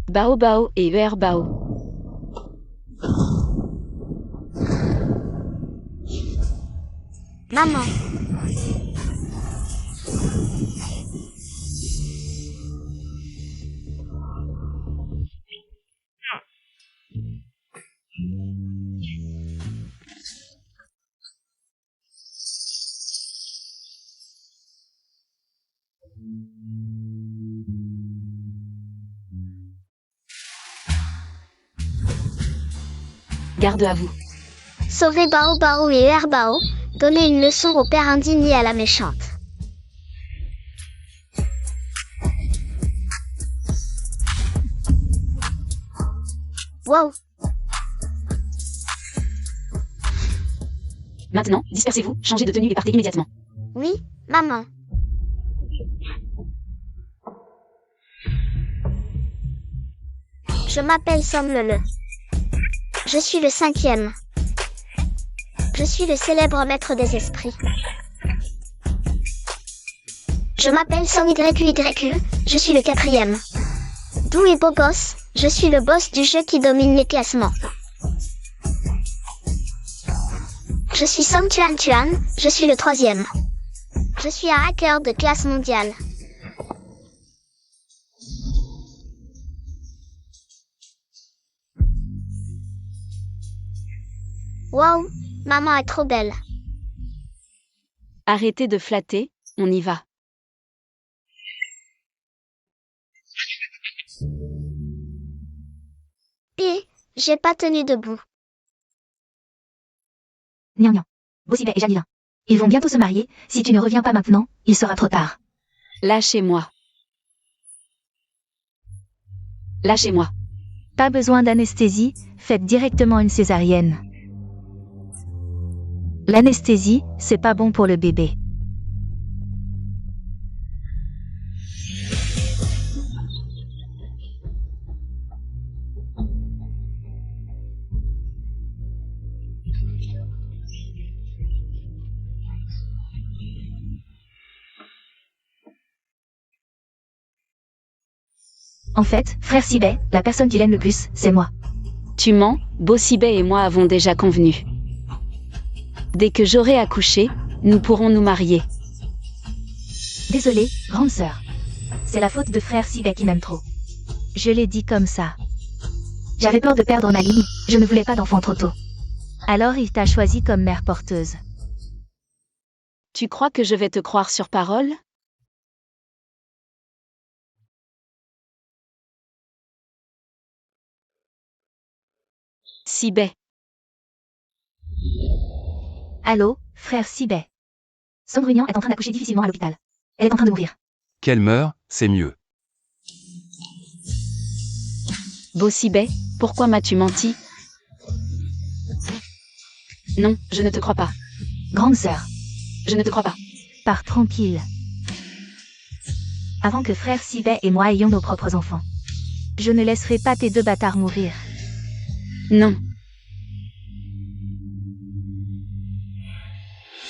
Bao Bao et UR Bao. Maman. Garde à vous. Sauvez Bao Bao et UR Bao. Donnez une leçon au père indigne et à la méchante. Wow. Maintenant, dispersez-vous, changez de tenue et partez immédiatement. Oui, maman. Je m'appelle Som Lele. Je suis le 5e. Je suis le célèbre maître des esprits. Je m'appelle Som YYU, je suis le 4e. Doux et beau gosse, je suis le boss du jeu qui domine les classements. Je suis Som Tuan Tuan, je suis le 3e. Je suis un hacker de classe mondiale. Wow, maman est trop belle. Arrêtez de flatter, on y va. Pis, j'ai pas tenu debout. Nian Nian. Bossibet et Janina. Ils vont bientôt se marier, si tu ne reviens pas maintenant, il sera trop tard. Lâchez-moi. Lâchez-moi. Pas besoin d'anesthésie, faites directement une césarienne. L'anesthésie, c'est pas bon pour le bébé. En fait, frère Sibet, la personne qu'il aime le plus, c'est moi. Tu mens, Bossibet et moi avons déjà convenu. Dès que j'aurai accouché, nous pourrons nous marier. Désolée, grande sœur. C'est la faute de frère Sibet qui m'aime trop. Je l'ai dit comme ça. J'avais peur de perdre ma ligne, je ne voulais pas d'enfant trop tôt. Alors il t'a choisi comme mère porteuse. Tu crois que je vais te croire sur parole? Sibet. Allô, frère Sibet. Sandrunian est en train d'accoucher difficilement à l'hôpital. Elle est en train de mourir. Qu'elle meure, c'est mieux. Bossibet, pourquoi m'as-tu menti? Non, je ne te crois pas. Grande sœur. Je ne te crois pas. Pars tranquille. Avant que frère Sibet et moi ayons nos propres enfants. Je ne laisserai pas tes deux bâtards mourir. Non.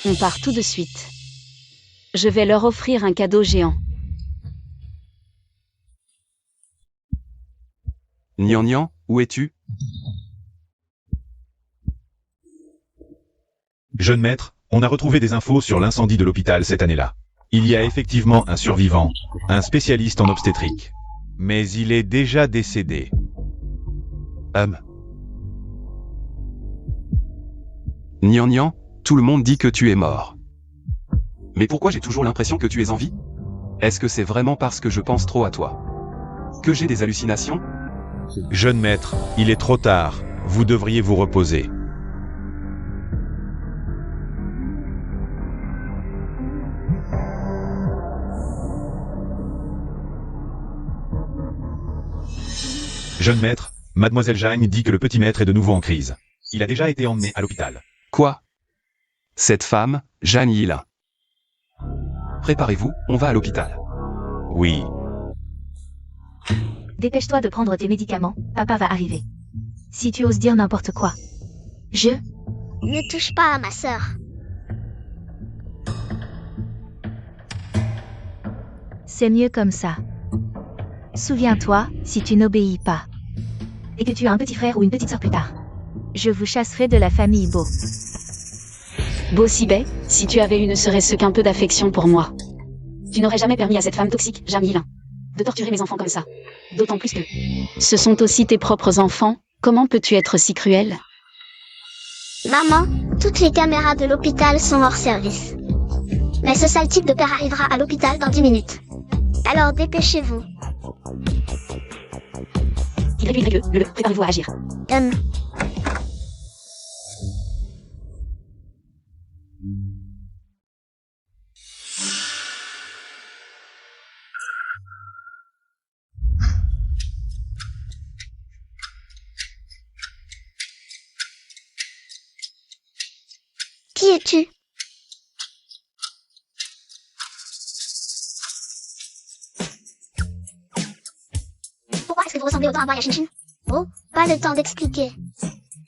On part tout de suite. Je vais leur offrir un cadeau géant. Nian Nian, où es-tu? Jeune maître, on a retrouvé des infos sur l'incendie de l'hôpital cette année-là. Il y a effectivement un survivant, un spécialiste en obstétrique. Mais il est déjà décédé. Nian Nian, tout le monde dit que tu es mort. Mais pourquoi j'ai toujours l'impression que tu es en vie? Est-ce que c'est vraiment parce que je pense trop à toi? Que j'ai des hallucinations? Jeune maître, il est trop tard, vous devriez vous reposer. Jeune maître, mademoiselle Jeanne dit que le petit maître est de nouveau en crise. Il a déjà été emmené à l'hôpital. Quoi? Cette femme, Jeanne Yilin. Préparez-vous, on va à l'hôpital. Oui. Dépêche-toi de prendre tes médicaments, papa va arriver. Si tu oses dire n'importe quoi. Ne touche pas à ma sœur. C'est mieux comme ça. Souviens-toi, si tu n'obéis pas, et que tu as un petit frère ou une petite sœur plus tard, je vous chasserai de la famille Beau. Bossibet, si tu avais eu ne serait-ce qu'un peu d'affection pour moi. Tu n'aurais jamais permis à cette femme toxique, Jamilin, de torturer mes enfants comme ça. D'autant plus que... Ce sont aussi tes propres enfants, comment peux-tu être si cruel? Maman, toutes les caméras de l'hôpital sont hors service. Mais ce sale type de père arrivera à l'hôpital dans 10 minutes. Alors dépêchez-vous. Préparez-vous à agir. Qui es-tu? Pourquoi est-ce que vous ressemblez autant à moi et à Shinshin? Oh, pas le temps d'expliquer.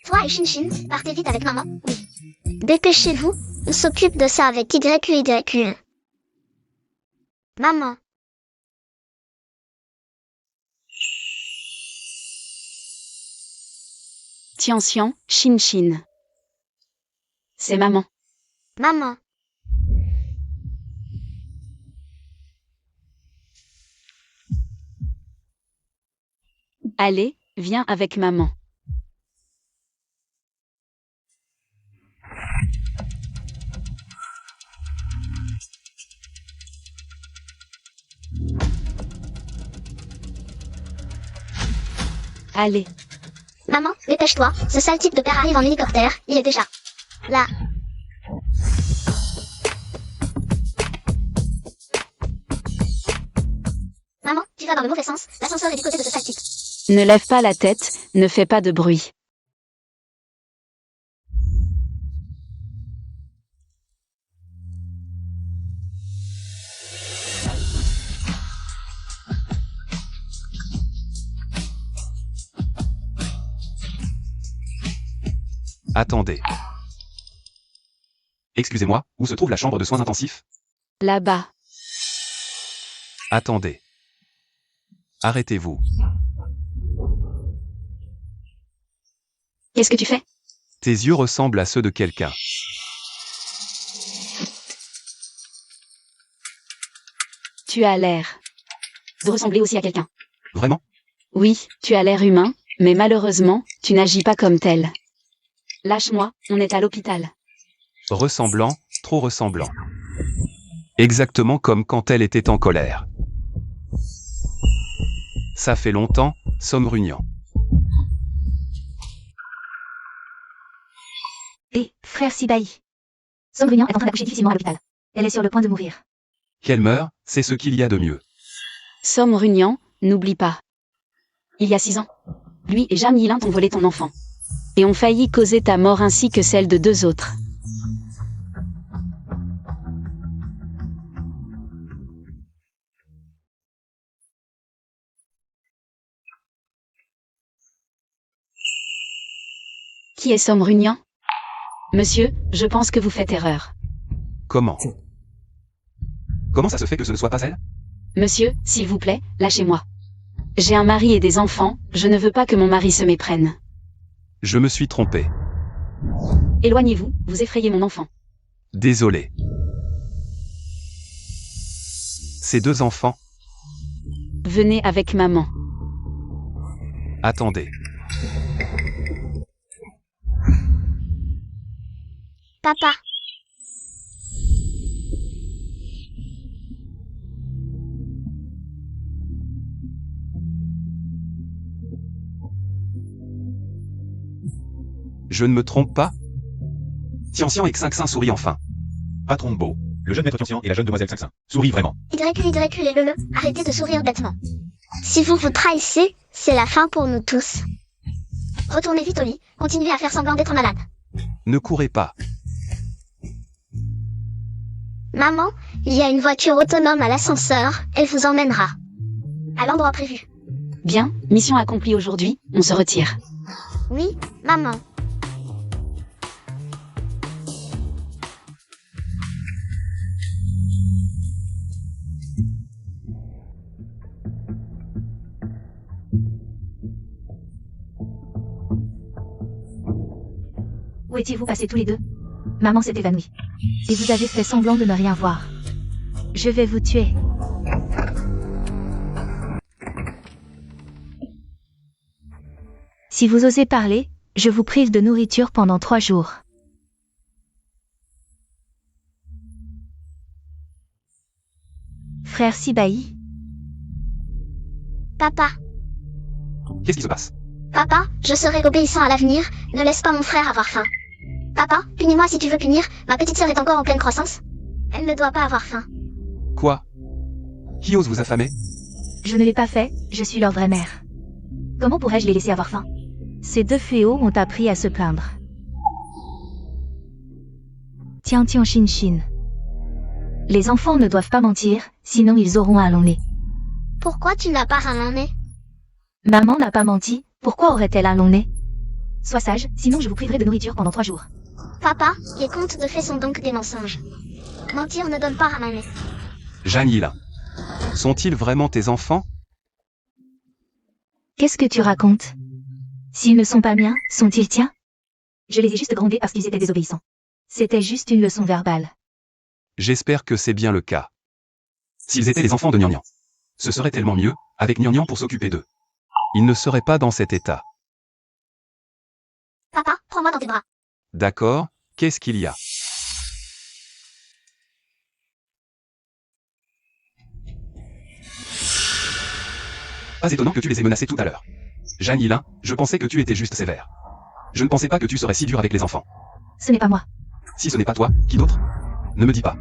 Toi et Shinshin, partez vite avec maman, oui. Dépêchez-vous, on s'occupe de ça avec YQ. Maman. Tian, Shin. C'est maman. Maman. Allez, viens avec maman. Allez. Maman, dépêche-toi, ce sale type de père arrive en hélicoptère, il est déjà là. Maman, tu vas dans le mauvais sens, l'ascenseur est du côté de ce sale type. Ne lève pas la tête, ne fais pas de bruit. Attendez. Excusez-moi, où se trouve la chambre de soins intensifs? Là-bas. Attendez. Arrêtez-vous. Qu'est-ce que tu fais? Tes yeux ressemblent à ceux de quelqu'un. Tu as l'air de ressembler aussi à quelqu'un. Vraiment? Oui, tu as l'air humain, mais malheureusement, tu n'agis pas comme tel. Lâche-moi, on est à l'hôpital. Ressemblant, trop ressemblant. Exactement comme quand elle était en colère. Ça fait longtemps, Sombrunian. Et, frère Sibaï. Sombrunian est en train d'accoucher difficilement à l'hôpital. Elle est sur le point de mourir. Qu'elle meure, c'est ce qu'il y a de mieux. Sombrunian, n'oublie pas. Il y a 6 ans, lui et Jamilin t'ont volé ton enfant. Et ont failli causer ta mort ainsi que celle de 2 autres. Qui est Sombrunian? Monsieur, je pense que vous faites erreur. Comment? Comment ça se fait que ce ne soit pas elle? Monsieur, s'il vous plaît, lâchez-moi. J'ai un mari et des enfants, je ne veux pas que mon mari se méprenne. Je me suis trompé. Éloignez-vous, vous effrayez mon enfant. Désolé. Ces 2 enfants. Venez avec maman. Attendez. Papa. Je ne me trompe pas? Tian et Xinxin sourit enfin. Patron de Beau, le jeune maître Tian et la jeune demoiselle Xinxin. Souris vraiment. YQ et le. Arrêtez de sourire bêtement. Si vous vous trahissez, c'est la fin pour nous tous. Retournez vite au lit, continuez à faire semblant d'être malade. Ne courez pas. Maman, il y a une voiture autonome à l'ascenseur, elle vous emmènera. À l'endroit prévu. Bien, mission accomplie aujourd'hui, on se retire. Oui, maman. Où étiez-vous passés tous les deux? Maman s'est évanouie. Et vous avez fait semblant de ne rien voir. Je vais vous tuer. Si vous osez parler, je vous prive de nourriture pendant 3 jours. Frère Sibaï, Papa, Qu'est-ce qui se passe? papa, je serai obéissant à l'avenir, ne laisse pas mon frère avoir faim. Papa, punis-moi si tu veux punir, ma petite sœur est encore en pleine croissance. Elle ne doit pas avoir faim. Quoi? Qui ose vous affamer? je ne l'ai pas fait, je suis leur vraie mère. Comment pourrais-je les laisser avoir faim? Ces 2 fléaux ont appris à se plaindre. Tiens, tiens, Shin Shin. Les enfants ne doivent pas mentir, sinon ils auront un long nez. Pourquoi tu n'as pas un long nez? Maman n'a pas menti, pourquoi aurait-elle un long nez? Sois sage, sinon je vous priverai de nourriture pendant 3 jours. Papa, les contes de fées sont donc des mensonges. Mentir ne donne pas un long nez. Janila. Sont-ils vraiment tes enfants? Qu'est-ce que tu racontes? S'ils ne sont pas miens, sont-ils tiens? Je les ai juste grondés parce qu'ils étaient désobéissants. C'était juste une leçon verbale. J'espère que c'est bien le cas. S'ils étaient les enfants de Nian, ce serait tellement mieux, avec Nian pour s'occuper d'eux. Ils ne seraient pas dans cet état. Papa, prends-moi dans tes bras. D'accord, qu'est-ce qu'il y a? Pas étonnant que tu les aies menacés tout à l'heure. Janila, je pensais que tu étais juste sévère. Je ne pensais pas que tu serais si dur avec les enfants. Ce n'est pas moi. Si ce n'est pas toi, qui d'autre? Ne me dis pas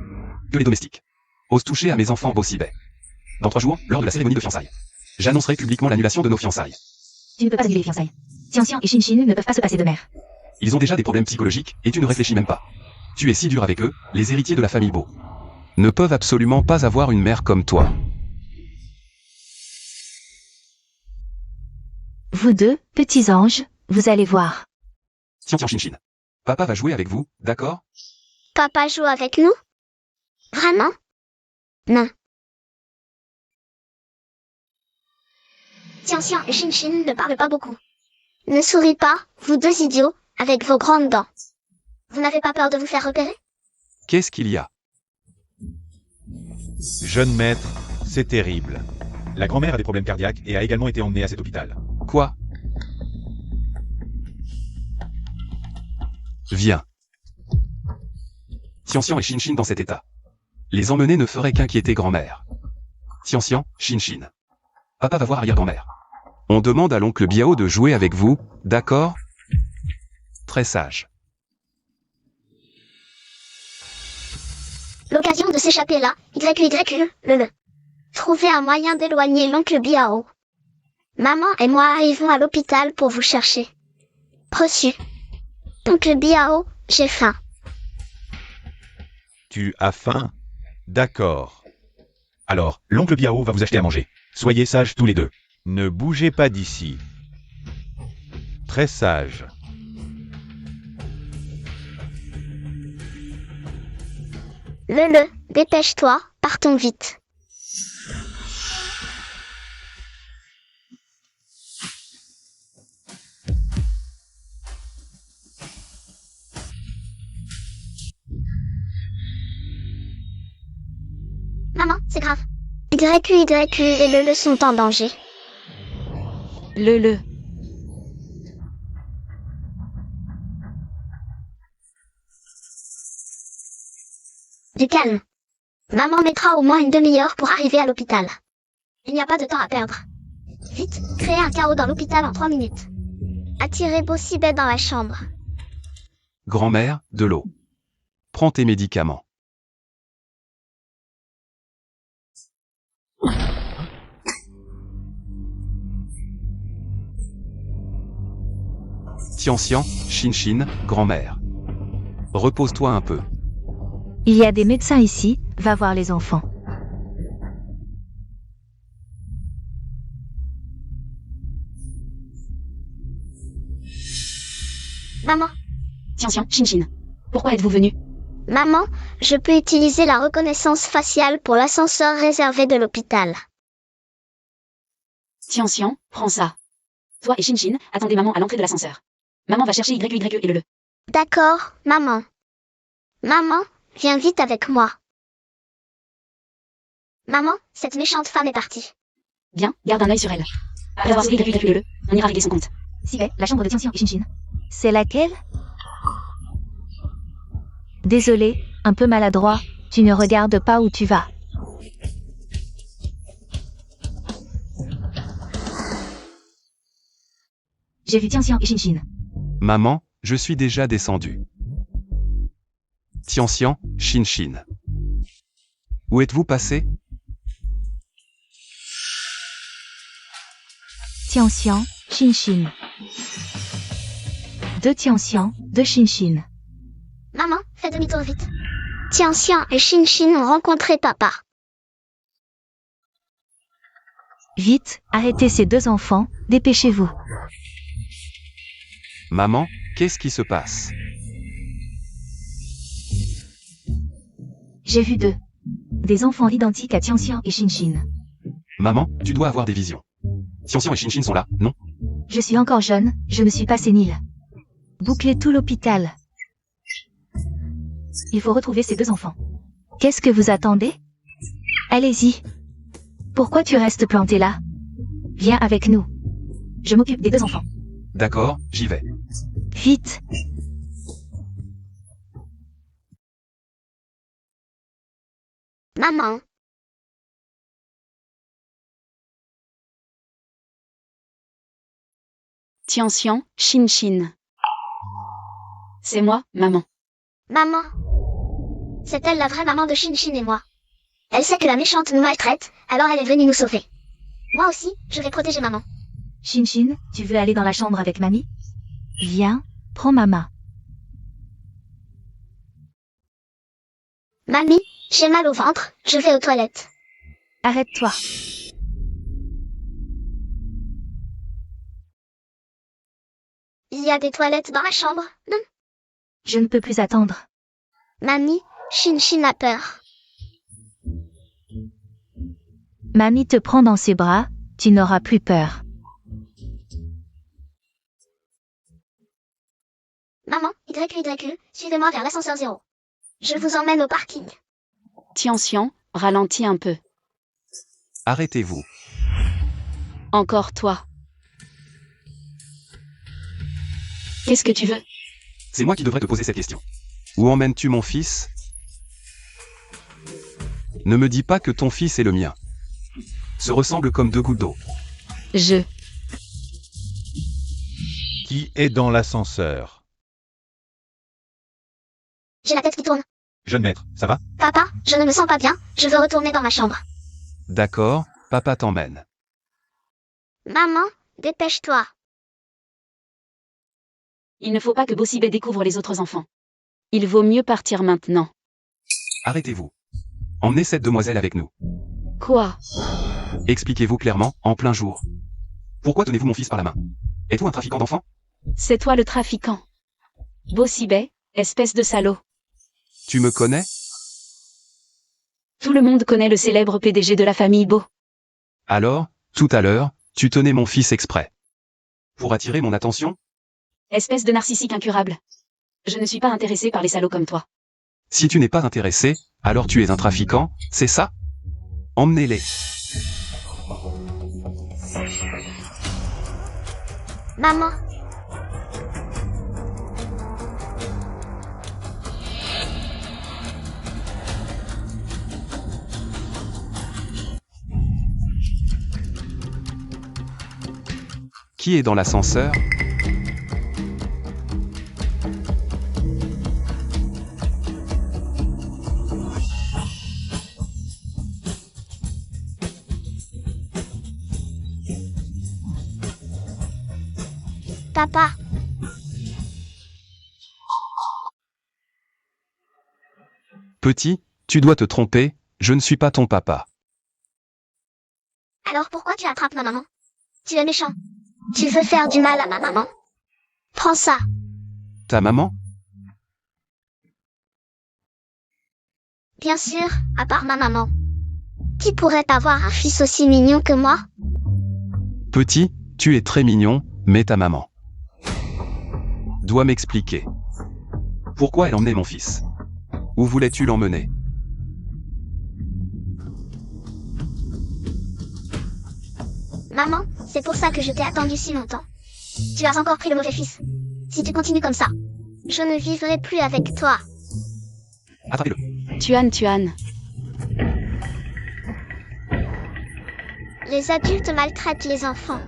que les domestiques osent toucher à mes enfants Bossibet. Dans 3 jours, lors de la cérémonie de fiançailles, j'annoncerai publiquement l'annulation de nos fiançailles. Tu ne peux pas annuler les fiançailles. Tian et Shin Shin ne peuvent pas se passer de mère. Ils ont déjà des problèmes psychologiques, et tu ne réfléchis même pas. Tu es si dur avec eux, les héritiers de la famille Beau ne peuvent absolument pas avoir une mère comme toi. Vous deux, petits anges, vous allez voir. Tiens, tiens, Shin Shin. Papa va jouer avec vous, d'accord? Papa joue avec nous? Vraiment? Non. Tian et Shin Shin ne parlent pas beaucoup. Ne souriez pas, vous 2 idiots, avec vos grandes dents. Vous n'avez pas peur de vous faire repérer? Qu'est-ce qu'il y a? Jeune maître, c'est terrible. La grand-mère a des problèmes cardiaques et a également été emmenée à cet hôpital. Quoi? Viens. Tian et Shin Shin dans cet état. Les emmener ne ferait qu'inquiéter grand-mère. Tian, Shin Shin. Papa va voir arrière-grand-mère. On demande à l'oncle Biao de jouer avec vous, d'accord? Très sage. L'occasion de s'échapper là, le. Trouver un moyen d'éloigner l'oncle Biao. Maman et moi arrivons à l'hôpital pour vous chercher. Reçu. Oncle Biao, j'ai faim. Tu as faim? D'accord. Alors, l'oncle Biao va vous acheter à manger. Soyez sages tous les deux. Ne bougez pas d'ici. Très sage. Le, dépêche-toi, partons vite. Maman, c'est grave. YQ et le sont en danger. Le. Du calme. Maman mettra au moins une demi-heure pour arriver à l'hôpital. Il n'y a pas de temps à perdre. Vite, créez un chaos dans l'hôpital en 3 minutes. Attirez Bossibet dans la chambre. Grand-mère, de l'eau. Prends tes médicaments. Tian, Shin Shin, grand-mère. Repose-toi un peu. Il y a des médecins ici, va voir les enfants. Maman, Tian, Shin Shin. Pourquoi êtes-vous venu? maman, je peux utiliser la reconnaissance faciale pour l'ascenseur réservé de l'hôpital. Tian, prends ça. Toi et Shin Shin, attendez maman à l'entrée de l'ascenseur. Maman va chercher YQ et le. D'accord, maman. Maman, viens vite avec moi. Maman, cette méchante femme est partie. Bien, garde un œil sur elle. Après avoir suivi le, on ira régler son compte. Sibet, la chambre de Tianxian et Shinshin. C'est laquelle? Désolé, un peu maladroit, tu ne regardes pas où tu vas. J'ai vu Tianxian et Shinshin. Maman, je suis déjà descendu. Tianxian, Shinshin. Où êtes-vous passé? Tianxian, Shinshin. Deux Tianxian, deux Shinshin. Maman, fais demi-tour vite. Tianxian et Shinshin ont rencontré papa. Vite, arrêtez ces deux enfants, dépêchez-vous. Maman, qu'est-ce qui se passe? J'ai vu deux. Des enfants identiques à Tianxian et Shinshin. Maman, tu dois avoir des visions. Tianxian et Shinshin sont là, non? Je suis encore jeune, je me suis pas sénile. Bouclez tout l'hôpital. Il faut retrouver ces deux enfants. Qu'est-ce que vous attendez? Allez-y. Pourquoi tu restes planté là? Viens avec nous. Je m'occupe des deux enfants. D'accord, j'y vais. Vite. Maman. Tianxian, Shinshin. C'est moi, maman. Maman. C'est elle la vraie maman de Shinshin et moi. Elle sait que la méchante nous maltraite, alors elle est venue nous sauver. Moi aussi, je vais protéger maman. Shinshin, tu veux aller dans la chambre avec mamie? Viens, prends ma main. Mamie, j'ai mal au ventre, je vais aux toilettes. Arrête-toi. Il y a des toilettes dans la chambre, non? Je ne peux plus attendre. Mamie, Shinshin a peur. Mamie te prend dans ses bras, tu n'auras plus peur. Maman, YYU, suivez-moi vers l'ascenseur 0. Je vous emmène au parking. Tianxian, ralentis un peu. Arrêtez-vous. Encore toi. Qu'est-ce que tu veux? C'est moi qui devrais te poser cette question. Où emmènes-tu mon fils? Ne me dis pas que ton fils est le mien. Se ressemblent comme deux gouttes d'eau. Qui est dans l'ascenseur? J'ai la tête qui tourne. Jeune maître, ça va? Papa, je ne me sens pas bien, je veux retourner dans ma chambre. D'accord, papa t'emmène. Maman, dépêche-toi. Il ne faut pas que Bossibé découvre les autres enfants. Il vaut mieux partir maintenant. Arrêtez-vous. Emmenez cette demoiselle avec nous. Quoi? Expliquez-vous clairement, en plein jour. Pourquoi tenez-vous mon fils par la main? Êtes-vous un trafiquant d'enfants? C'est toi le trafiquant. Bossibé, espèce de salaud. Tu me connais? Tout le monde connaît le célèbre PDG de la famille Bo. Alors, tout à l'heure, tu tenais mon fils exprès. Pour attirer mon attention? Espèce de narcissique incurable. Je ne suis pas intéressé par les salauds comme toi. Si tu n'es pas intéressé, alors tu es un trafiquant, c'est ça? Emmenez-les. Maman. Qui est dans l'ascenseur? Papa. Petit, tu dois te tromper, je ne suis pas ton papa. Alors pourquoi tu attrapes ma maman? Tu es méchant. Tu veux faire du mal à ma maman? Prends ça. Ta maman? Bien sûr, à part ma maman. Qui pourrait avoir un fils aussi mignon que moi? Petit, tu es très mignon, mais ta maman doit m'expliquer. Pourquoi elle emmenait mon fils? Où voulais-tu l'emmener? Maman, c'est pour ça que je t'ai attendu si longtemps. Tu as encore pris le mauvais fils. Si tu continues comme ça, je ne vivrai plus avec toi. Attrapez-le. Tuan. Les adultes maltraitent les enfants.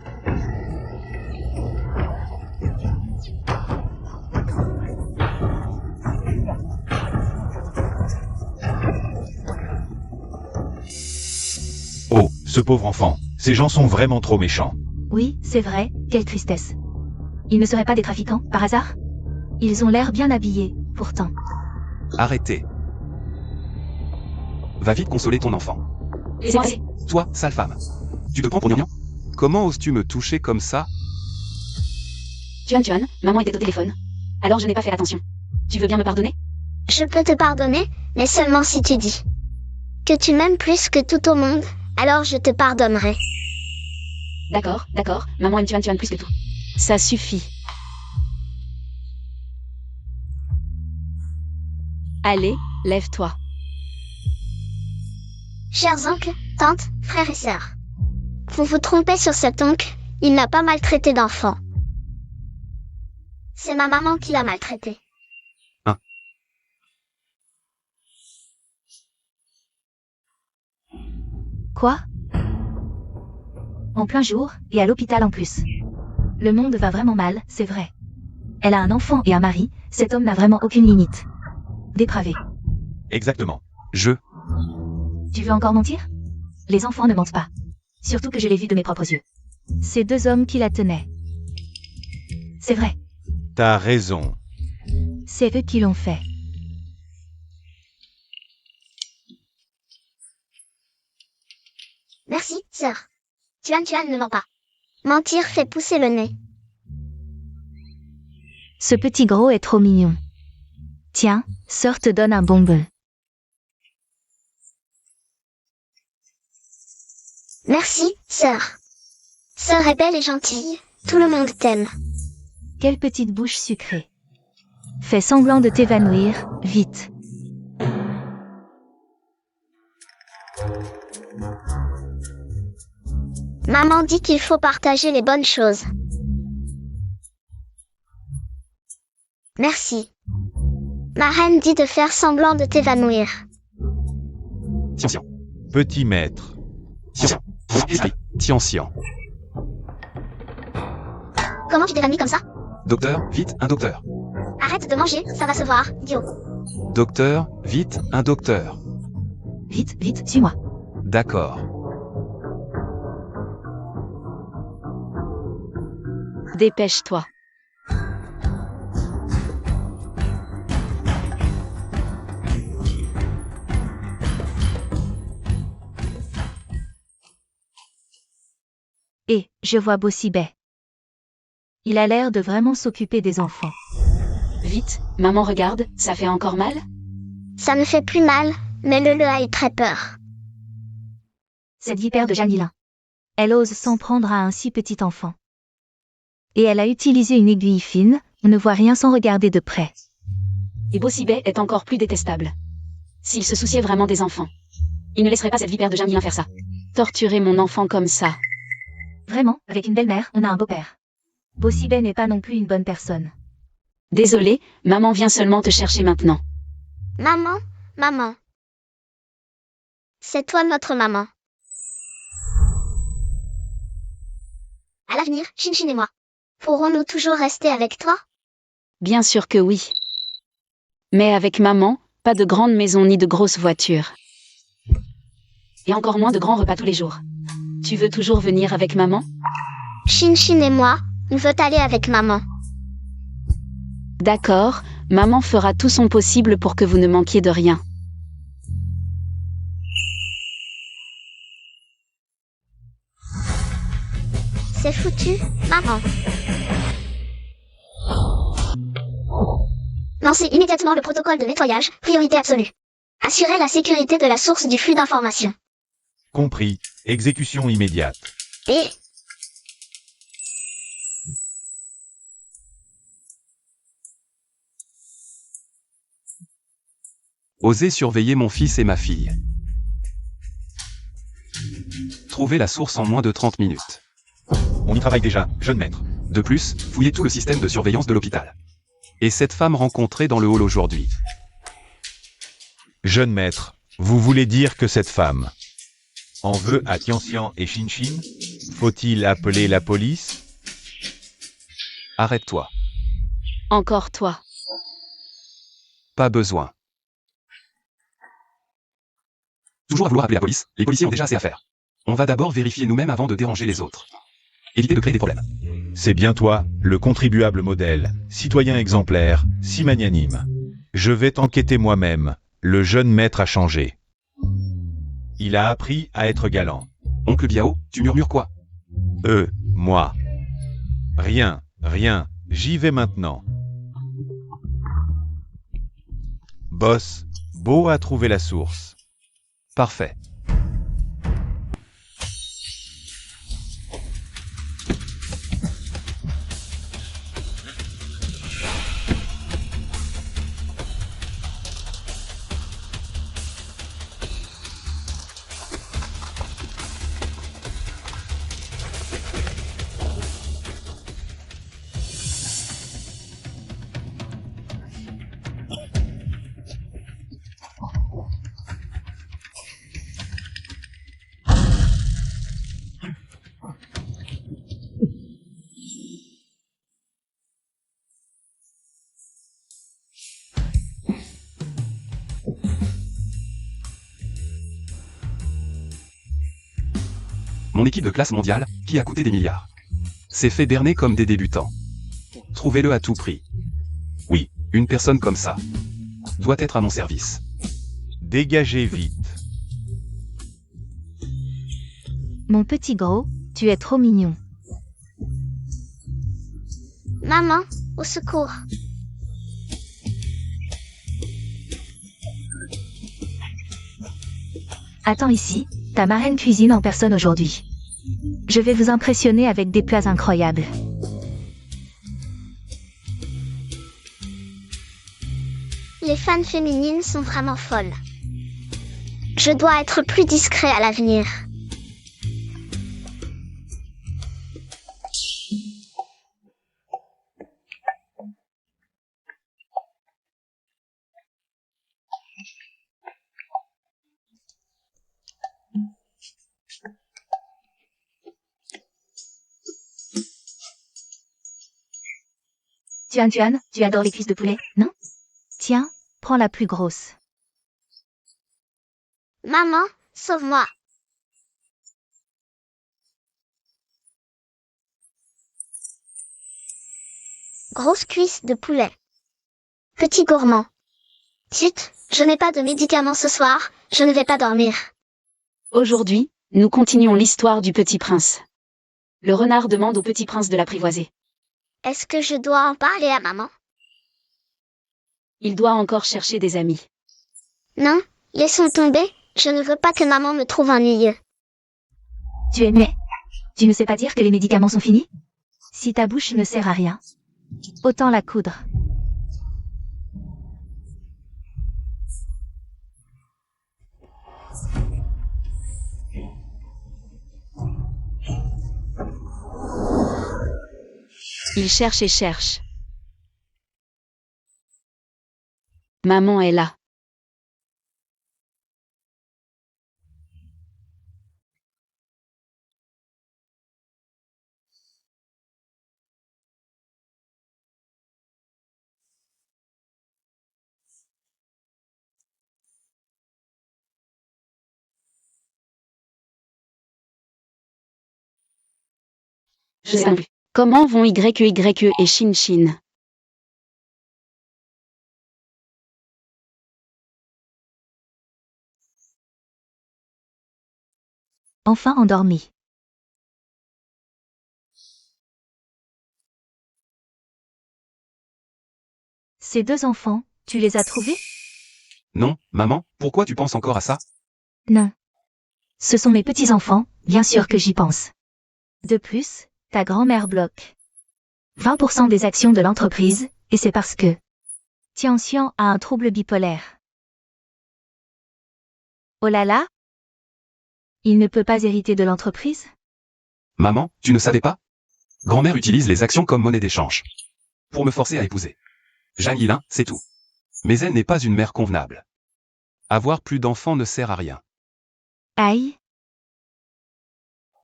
Oh, ce pauvre enfant. Ces gens sont vraiment trop méchants. Oui, c'est vrai, quelle tristesse. Ils ne seraient pas des trafiquants, par hasard? Ils ont l'air bien habillés, pourtant. Arrêtez. Va vite consoler ton enfant. Laissez passer. Toi, sale femme. Tu te prends pour gnangnan? Comment oses-tu me toucher comme ça? Tuan, maman était au téléphone. Alors je n'ai pas fait attention. Tu veux bien me pardonner? Je peux te pardonner, mais seulement si tu dis que tu m'aimes plus que tout au monde, alors je te pardonnerai. D'accord, maman aime Tuan plus que tout. Ça suffit. Allez, lève-toi. Chers oncles, tantes, frères et sœurs. Vous vous trompez sur cet oncle, il n'a pas maltraité d'enfant. C'est ma maman qui l'a maltraité. Quoi? En plein jour, et à l'hôpital en plus. Le monde va vraiment mal, c'est vrai. Elle a un enfant et un mari, cet homme n'a vraiment aucune limite. Dépravé. Exactement. Tu veux encore mentir? Les enfants ne mentent pas. Surtout que je l'ai vu de mes propres yeux. C'est deux hommes qui la tenaient. C'est vrai. T'as raison. C'est eux qui l'ont fait. Merci, sœur. Tuan ne ment pas. Mentir fait pousser le nez. Ce petit gros est trop mignon. Tiens, sœur te donne un bonbon. Merci, sœur. Sœur est belle et gentille. Tout le monde t'aime. Quelle petite bouche sucrée. Fais semblant de t'évanouir, vite. Maman dit qu'il faut partager les bonnes choses. Merci. Ma reine dit de faire semblant de t'évanouir. Tiens. Petit maître. Tiens. Comment tu t'évanouis comme ça? Docteur, vite, un docteur. Arrête de manger, ça va se voir, idiot. Docteur, vite, un docteur. Vite, suis-moi. D'accord. Dépêche-toi. Et, je vois Bossibet. Il a l'air de vraiment s'occuper des enfants. Vite, maman regarde, ça fait encore mal? Ça ne fait plus mal, mais le a eu très peur. Cette vipère de Janilin. Elle ose s'en prendre à un si petit enfant. Et elle a utilisé une aiguille fine, on ne voit rien sans regarder de près. Et Bossibet est encore plus détestable. S'il se souciait vraiment des enfants, il ne laisserait pas cette vipère de Janilin faire ça. Torturer mon enfant comme ça. Vraiment, avec une belle-mère, on a un beau-père. Bossibet n'est pas non plus une bonne personne. Désolée, maman vient seulement te chercher maintenant. Maman. C'est toi notre maman. À l'avenir, Shinshin et moi. Pourrons-nous toujours rester avec toi? Bien sûr que oui. Mais avec maman, pas de grande maison ni de grosses voitures. Et encore moins de grands repas tous les jours. Tu veux toujours venir avec maman? Shinshin et moi, on veut aller avec maman. D'accord, maman fera tout son possible pour que vous ne manquiez de rien. C'est foutu, maman. Lancez immédiatement le protocole de nettoyage, priorité absolue. Assurez la sécurité de la source du flux d'informations. Compris. Exécution immédiate. Et... Osez surveiller mon fils et ma fille. Trouvez la source en moins de 30 minutes. On y travaille déjà, jeune maître. De plus, fouillez tout le système de surveillance de l'hôpital. Et cette femme rencontrée dans le hall aujourd'hui. Jeune maître, vous voulez dire que cette femme en veut à Tianxian et Shinshin? Faut-il appeler la police? Arrête-toi. Encore toi. Pas besoin. Toujours à vouloir appeler la police, les policiers ont déjà assez à faire. On va d'abord vérifier nous-mêmes avant de déranger les autres. Évitez de créer des problèmes. C'est bien toi, le contribuable modèle, citoyen exemplaire, si magnanime. Je vais t'enquêter moi-même. Le jeune maître a changé. Il a appris à être galant. Oncle Biao, tu murmures quoi? Moi. Rien, j'y vais maintenant. Boss, Bo a trouvé la source. Parfait. Mon équipe de classe mondiale, qui a coûté des milliards, s'est fait berner comme des débutants. Trouvez-le à tout prix. Oui, une personne comme ça doit être à mon service. Dégagez vite. Mon petit gros, tu es trop mignon. Maman, au secours. Attends ici, ta marraine cuisine en personne aujourd'hui. Je vais vous impressionner avec des plats incroyables. Les fans féminines sont vraiment folles. Je dois être plus discret à l'avenir. Tuan, tu adores les cuisses de poulet, non? Tiens, prends la plus grosse. Maman, sauve-moi. Grosse cuisse de poulet. Petit gourmand. Chut, je n'ai pas de médicaments ce soir, je ne vais pas dormir. Aujourd'hui, nous continuons l'histoire du petit prince. Le renard demande au petit prince de l'apprivoiser. Est-ce que je dois en parler à maman? Il doit encore chercher des amis. Non, laissons tomber, je ne veux pas que maman me trouve ennuyeux. Tu es muet? Tu ne sais pas dire que les médicaments sont finis? Si ta bouche ne sert à rien, autant la coudre. Il cherche et cherche. Maman est là. Je sais plus. Comment vont YE et Shinshin? Enfin endormi. Ces deux enfants, tu les as trouvés? Non, maman, pourquoi tu penses encore à ça? Non. Ce sont mes petits-enfants, bien sûr que j'y pense. De plus, ta grand-mère bloque 20% des actions de l'entreprise, et c'est parce que Tianxian a un trouble bipolaire. Oh là là? Il ne peut pas hériter de l'entreprise? Maman, tu ne savais pas? Grand-mère utilise les actions comme monnaie d'échange. Pour me forcer à épouser Jeanne Guillain, c'est tout. Mais elle n'est pas une mère convenable. Avoir plus d'enfants ne sert à rien. Aïe.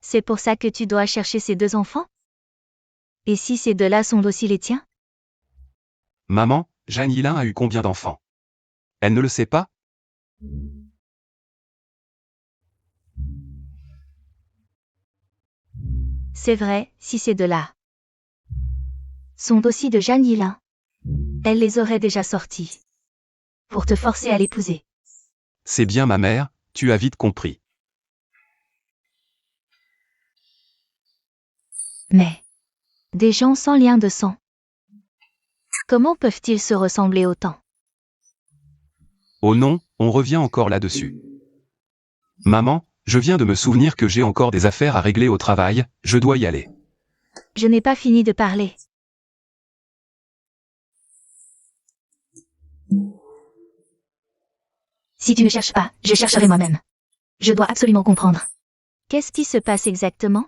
C'est pour ça que tu dois chercher ces 2 enfants? Et si ces 2-là sont aussi les tiens? Maman, Jeanne Guillain a eu combien d'enfants? Elle ne le sait pas? C'est vrai, si ces 2-là sont aussi de Jeanne Guillain, elle les aurait déjà sortis. Pour te forcer à l'épouser. C'est bien ma mère, tu as vite compris. Mais des gens sans lien de sang. Comment peuvent-ils se ressembler autant? Oh non, on revient encore là-dessus. Maman, je viens de me souvenir que j'ai encore des affaires à régler au travail, je dois y aller. Je n'ai pas fini de parler. Si tu ne cherches pas, je chercherai moi-même. Je dois absolument comprendre. Qu'est-ce qui se passe exactement?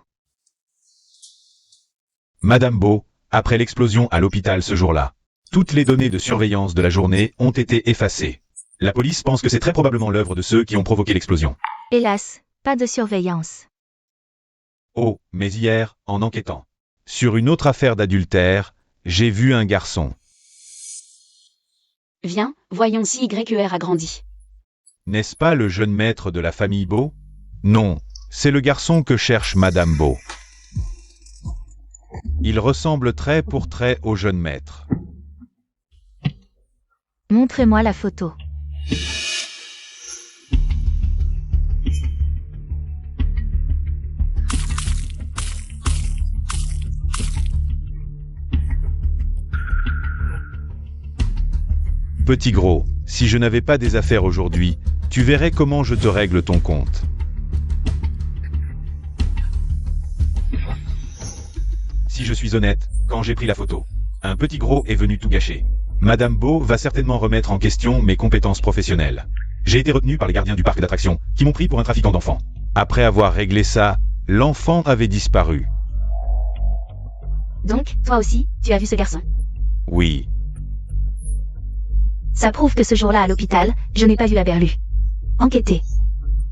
Madame Beau, après l'explosion à l'hôpital ce jour-là, toutes les données de surveillance de la journée ont été effacées. La police pense que c'est très probablement l'œuvre de ceux qui ont provoqué l'explosion. Hélas, pas de surveillance. Oh, mais hier, en enquêtant sur une autre affaire d'adultère, j'ai vu un garçon. Viens, voyons si YER a grandi. N'est-ce pas le jeune maître de la famille Beau? Non, c'est le garçon que cherche Madame Beau. Il ressemble trait pour trait au jeune maître. Montrez-moi la photo. Petit gros, si je n'avais pas des affaires aujourd'hui, tu verrais comment je te règle ton compte. Si je suis honnête, quand j'ai pris la photo, un petit gros est venu tout gâcher. Madame Beau va certainement remettre en question mes compétences professionnelles. J'ai été retenu par les gardiens du parc d'attractions, qui m'ont pris pour un trafiquant d'enfants. Après avoir réglé ça, l'enfant avait disparu. Donc, toi aussi, tu as vu ce garçon? Oui. Ça prouve que ce jour-là à l'hôpital, je n'ai pas vu la berlue. Enquêtez.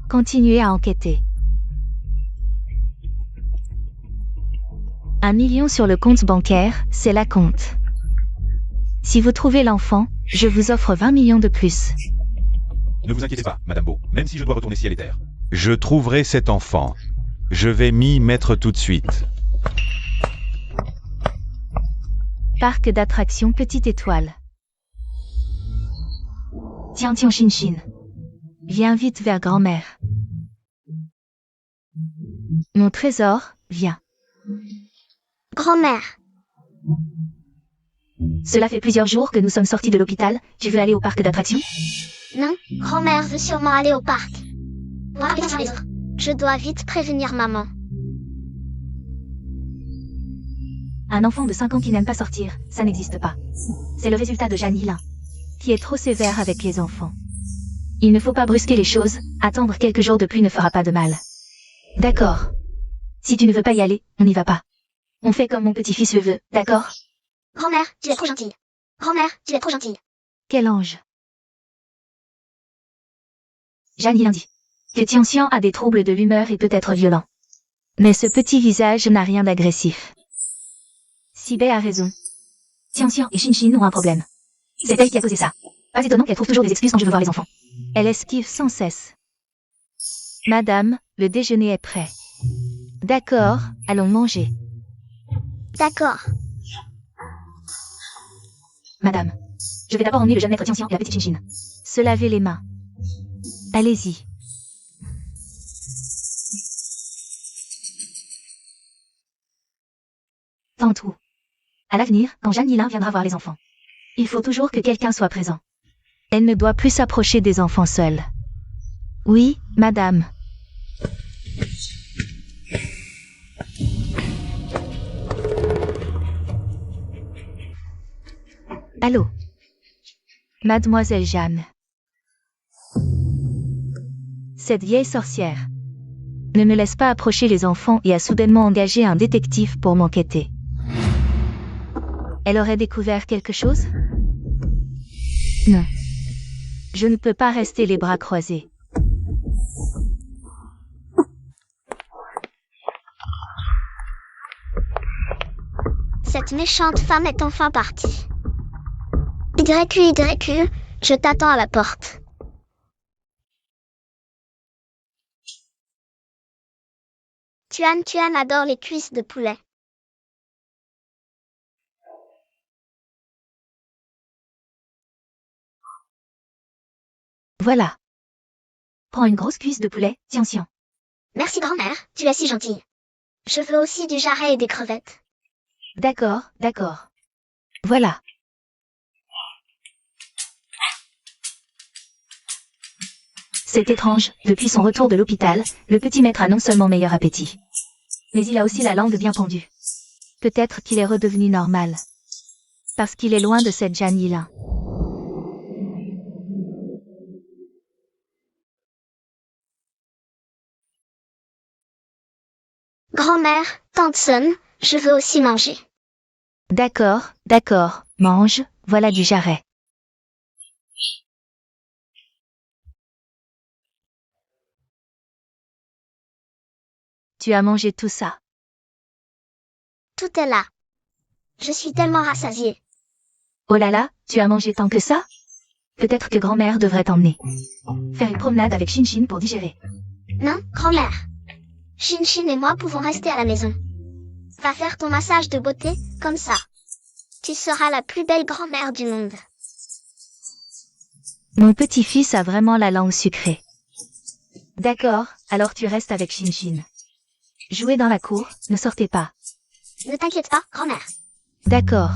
Continuez à enquêter. 1 million sur le compte bancaire, c'est la compte. Si vous trouvez l'enfant, je vous offre 20 millions de plus. Ne vous inquiétez pas, Madame Beau, même si je dois retourner ciel et terre. Je trouverai cet enfant. Je vais m'y mettre tout de suite. Parc d'attractions Petite Étoile. Tiens, Chin Chin. Viens vite vers grand-mère. Mon trésor, viens. Grand-mère. Cela fait plusieurs jours que nous sommes sortis de l'hôpital. Tu veux aller au parc d'attractions? Non, grand-mère veut sûrement aller au parc. Voir les autres. Je dois vite prévenir maman. Un enfant de 5 ans qui n'aime pas sortir, ça n'existe pas. C'est le résultat de Jeanne Guillain, qui est trop sévère avec les enfants. Il ne faut pas brusquer les choses, attendre quelques jours de pluie ne fera pas de mal. D'accord. Si tu ne veux pas y aller, on n'y va pas. On fait comme mon petit-fils le veut, d'accord? Grand-mère, tu es trop gentille. Grand-mère, tu es trop gentille. Quel ange. Jeanne Guillain dit que Tian a des troubles de l'humeur et peut être violent. Mais ce petit visage n'a rien d'agressif. Sibé a raison. Tian et Shin ont un problème. C'est elle qui a causé ça. Pas étonnant qu'elle trouve toujours des excuses quand je veux voir les enfants. Elle esquive sans cesse. Madame, le déjeuner est prêt. D'accord, allons manger. D'accord. Madame, je vais d'abord emmener le jeune maître Tian et la petite Shin. Se laver les mains. Allez-y. Tantou. À l'avenir, quand Jeanne Guillain viendra voir les enfants, il faut toujours que quelqu'un soit présent. Elle ne doit plus s'approcher des enfants seuls. Oui, madame. Allô? Mademoiselle Jeanne. Cette vieille sorcière ne me laisse pas approcher les enfants et a soudainement engagé un détective pour m'enquêter. Elle aurait découvert quelque chose? Non. Je ne peux pas rester les bras croisés. Cette méchante femme est enfin partie. YQ, je t'attends à la porte. Tuan adore les cuisses de poulet. Voilà. Prends une grosse cuisse de poulet, tiens. Merci grand-mère, tu es si gentille. Je veux aussi du jarret et des crevettes. D'accord. Voilà. C'est étrange, depuis son retour de l'hôpital, le petit maître a non seulement meilleur appétit, mais il a aussi la langue bien pendue. Peut-être qu'il est redevenu normal. Parce qu'il est loin de cette Jeanne Yilin. Grand-mère, tante Sun, je veux aussi manger. D'accord, mange, voilà du jarret. Tu as mangé tout ça? Tout est là. Je suis tellement rassasiée. Oh là là, tu as mangé tant que ça? Peut-être que grand-mère devrait t'emmener faire une promenade avec Shin pour digérer. Non, grand-mère. Shin et moi pouvons rester à la maison. Va faire ton massage de beauté, comme ça. Tu seras la plus belle grand-mère du monde. Mon petit-fils a vraiment la langue sucrée. D'accord, alors tu restes avec Shin. Jouez dans la cour, ne sortez pas. Ne t'inquiète pas, grand-mère. D'accord.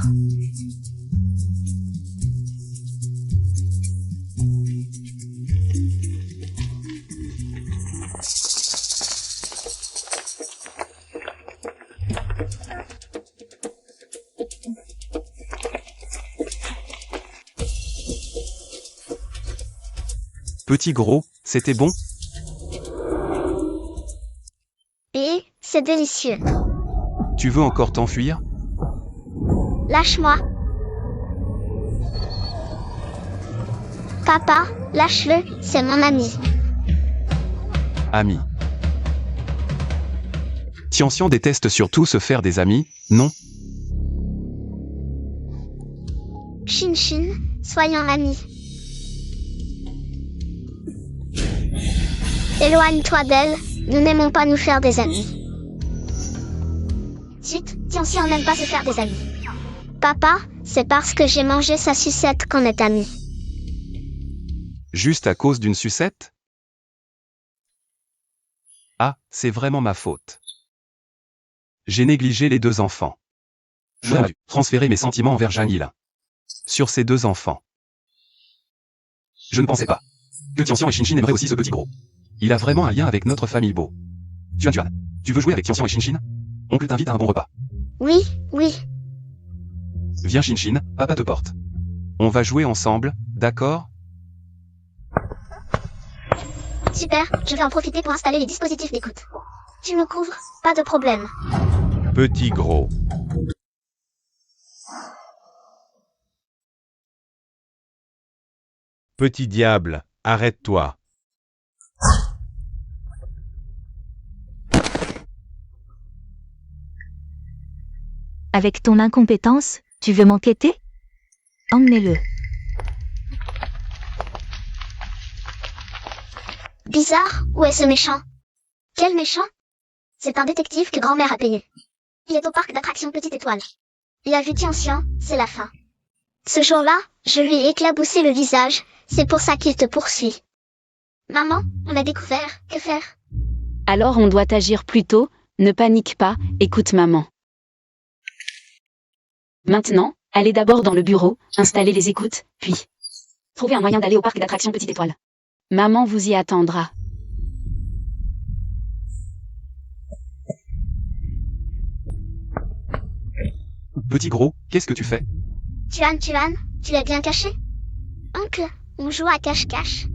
Petit gros, c'était bon? Et c'est délicieux. Tu veux encore t'enfuir? Lâche-moi. Papa, lâche-le, c'est mon ami. Ami. Tian déteste surtout se faire des amis, non? Shin, soyons amis. Éloigne-toi d'elle, nous n'aimons pas nous faire des amis. Zut, Tian n'aime pas se faire des amis. Papa, c'est parce que j'ai mangé sa sucette qu'on est amis. Juste à cause d'une sucette? Ah, c'est vraiment ma faute. J'ai négligé les deux enfants. J'aurais dû transférer mes sentiments envers Jeanne Yilin sur ces deux enfants. Je ne pensais pas que Tian et Shin aimeraient aussi ce petit gros. Il a vraiment un lien avec notre famille beau. Tuan, tu veux jouer avec Tian et Shin? Oncle t'invite à un bon repas. Oui. Viens Shin, papa te porte. On va jouer ensemble, d'accord? Super, je vais en profiter pour installer les dispositifs d'écoute. Tu me couvres, pas de problème. Petit gros. Petit diable, arrête-toi. Avec ton incompétence, tu veux m'enquêter? Emmenez-le. Bizarre, où est ce méchant? Quel méchant? C'est un détective que grand-mère a payé. Il est au parc d'attractions Petite Étoile. Il a vu Tian, c'est la fin. Ce jour-là, je lui ai éclaboussé le visage, c'est pour ça qu'il te poursuit. Maman, on a découvert, que faire? Alors on doit agir plus tôt, ne panique pas, écoute maman. Maintenant, allez d'abord dans le bureau, installez les écoutes, puis trouvez un moyen d'aller au parc d'attractions Petite Étoile. Maman vous y attendra. Petit gros, qu'est-ce que tu fais? Tuan, tu l'as bien caché? Oncle, on joue à cache-cache.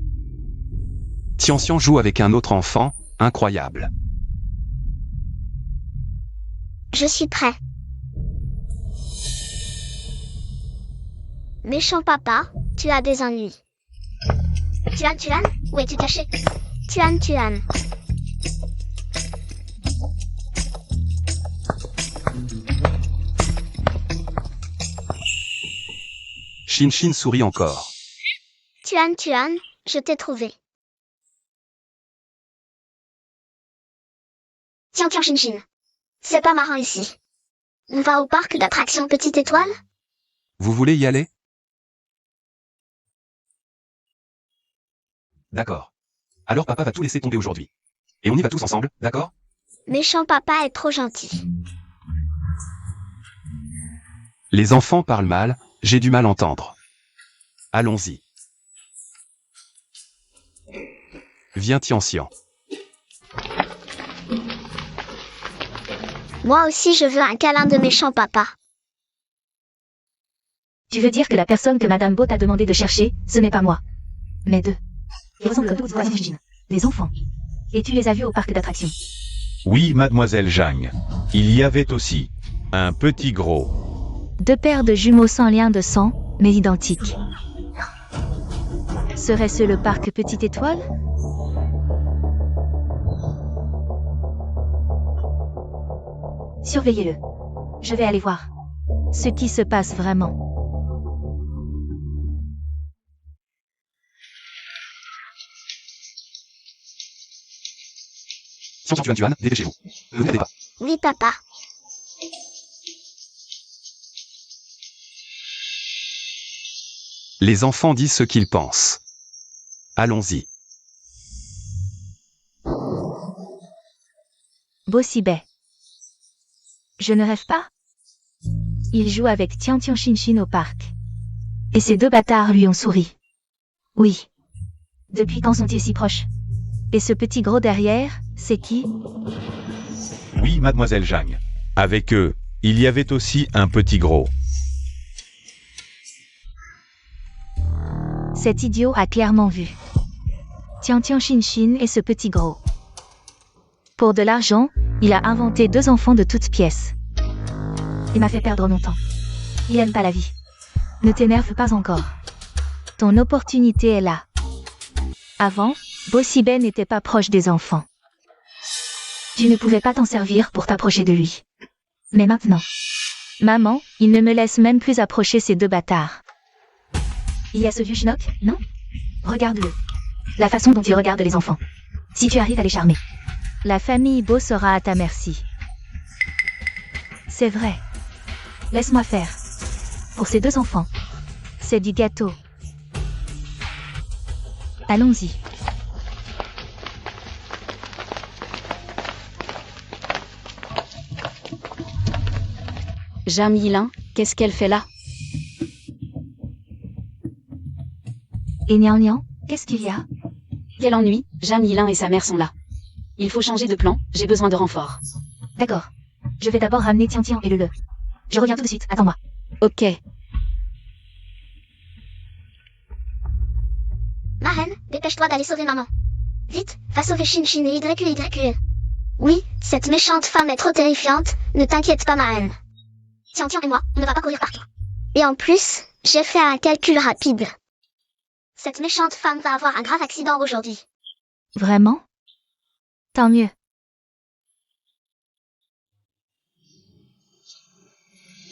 Tian joue avec un autre enfant, incroyable. Je suis prêt. Méchant papa, tu as des ennuis. Tuan, où es-tu caché? Tuan. Shin sourit encore. Tuan, je t'ai trouvé. Tiens, Shin. C'est pas marrant ici. On va au parc d'attractions Petite Étoile? Vous voulez y aller? D'accord. Alors papa va tout laisser tomber aujourd'hui. Et on y va tous ensemble, d'accord? Méchant papa est trop gentil. Les enfants parlent mal, j'ai du mal à entendre. Allons-y. Viens Tian. Moi aussi je veux un câlin de méchant papa. Tu veux dire que la personne que Madame Beau t'a demandé de chercher, ce n'est pas moi, mais deux. Ils ressemblent comme toutes voisines, des enfants. Et tu les as vus au parc d'attractions? Oui, mademoiselle Zhang. Il y avait aussi un petit gros. Deux paires de jumeaux sans lien de sang, mais identiques. Serait-ce le parc Petite Étoile? Surveillez-le. Je vais aller voir ce qui se passe vraiment. Tuan, dépêchez-vous. Ne vous aidez pas. Oui papa. Les enfants disent ce qu'ils pensent. Allons-y. Bossibet. Je ne rêve pas? Il joue avec Tian Shin au parc. Et ces deux bâtards lui ont souri. Oui. Depuis quand sont-ils si proches? Et ce petit gros derrière, c'est qui? Oui, mademoiselle Zhang. Avec eux, il y avait aussi un petit gros. Cet idiot a clairement vu Tian Shin et ce petit gros. Pour de l'argent, il a inventé deux enfants de toutes pièces. Il m'a fait perdre mon temps. Il aime pas la vie. Ne t'énerve pas encore. Ton opportunité est là. Avant, Bossibet n'était pas proche des enfants. Tu ne pouvais pas t'en servir pour t'approcher de lui. Mais maintenant, maman, il ne me laisse même plus approcher ces deux bâtards. Il y a ce vieux schnock, non? Regarde-le. La façon dont il regarde les enfants. Si tu arrives à les charmer, la famille Beau sera à ta merci. C'est vrai. Laisse-moi faire. Pour ces deux enfants, c'est du gâteau. Allons-y. Jamilin, qu'est-ce qu'elle fait là? Et Nian, qu'est-ce qu'il y a? Quel ennui, Jamilin et sa mère sont là. Il faut changer de plan, j'ai besoin de renfort. D'accord. Je vais d'abord ramener Tian et le. Je reviens tout de suite, attends-moi. Ok. Ma reine, dépêche-toi d'aller sauver maman. Vite, va sauver Shin et YQ. Oui, cette méchante femme est trop terrifiante, ne t'inquiète pas ma reine. Tian et moi, on ne va pas courir partout. Et en plus, j'ai fait un calcul rapide. Cette méchante femme va avoir un grave accident aujourd'hui. Vraiment? Tant mieux.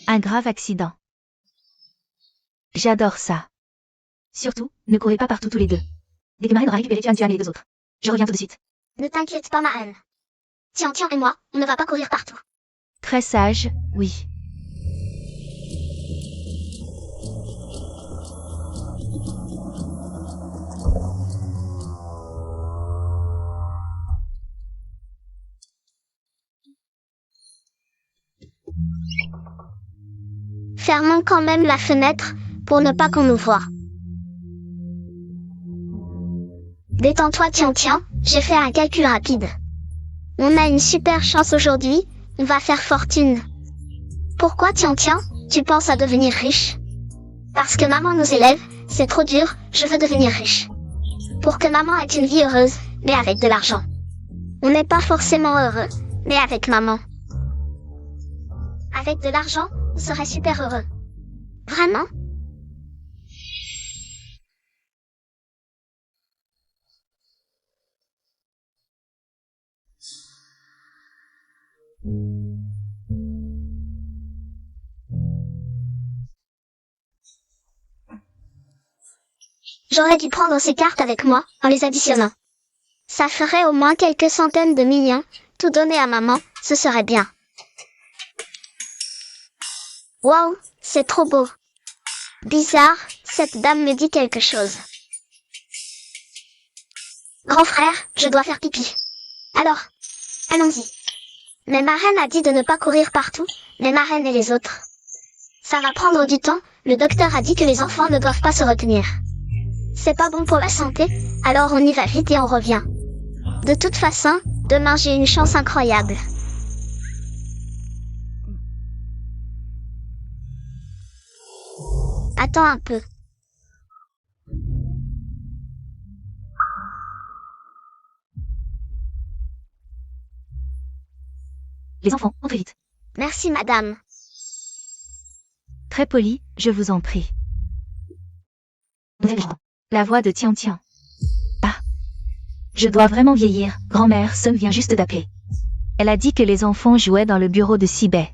Un grave accident. J'adore ça. Surtout, ne courez pas partout tous les deux. Dès que Marine aura récupéré Tuan et les deux autres. Je reviens tout de suite. Ne t'inquiète pas ma reine. Tian et moi, on ne va pas courir partout. Très sage, oui. Fermons quand même la fenêtre, pour ne pas qu'on nous voie. Détends-toi Tian, j'ai fait un calcul rapide. On a une super chance aujourd'hui, on va faire fortune. Pourquoi Tian, tu penses à devenir riche? Parce que maman nous élève, c'est trop dur, je veux devenir riche. pour que maman ait une vie heureuse, mais avec de l'argent. On n'est pas forcément heureux, mais avec maman. Avec de l'argent, on serait super heureux. Vraiment? J'aurais dû prendre ces cartes avec moi, en les additionnant. Ça ferait au moins quelques centaines de millions, tout donner à maman, ce serait bien. Waouh, c'est trop beau. Bizarre, cette dame me dit quelque chose. Grand frère, je dois faire pipi. Alors, allons-y. Mais ma reine a dit de ne pas courir partout, mais ma reine et les autres. Ça va prendre du temps, le docteur a dit que les enfants ne doivent pas se retenir. C'est pas bon pour la santé, alors on y va vite et on revient. De toute façon, demain j'ai une chance incroyable. Attends un peu. Les enfants, entrez vite. Merci madame. Très poli, je vous en prie. La voix de Tian Tian. Ah. Je dois vraiment vieillir, grand-mère Sun vient juste d'appeler. Elle a dit que les enfants jouaient dans le bureau de Sibet.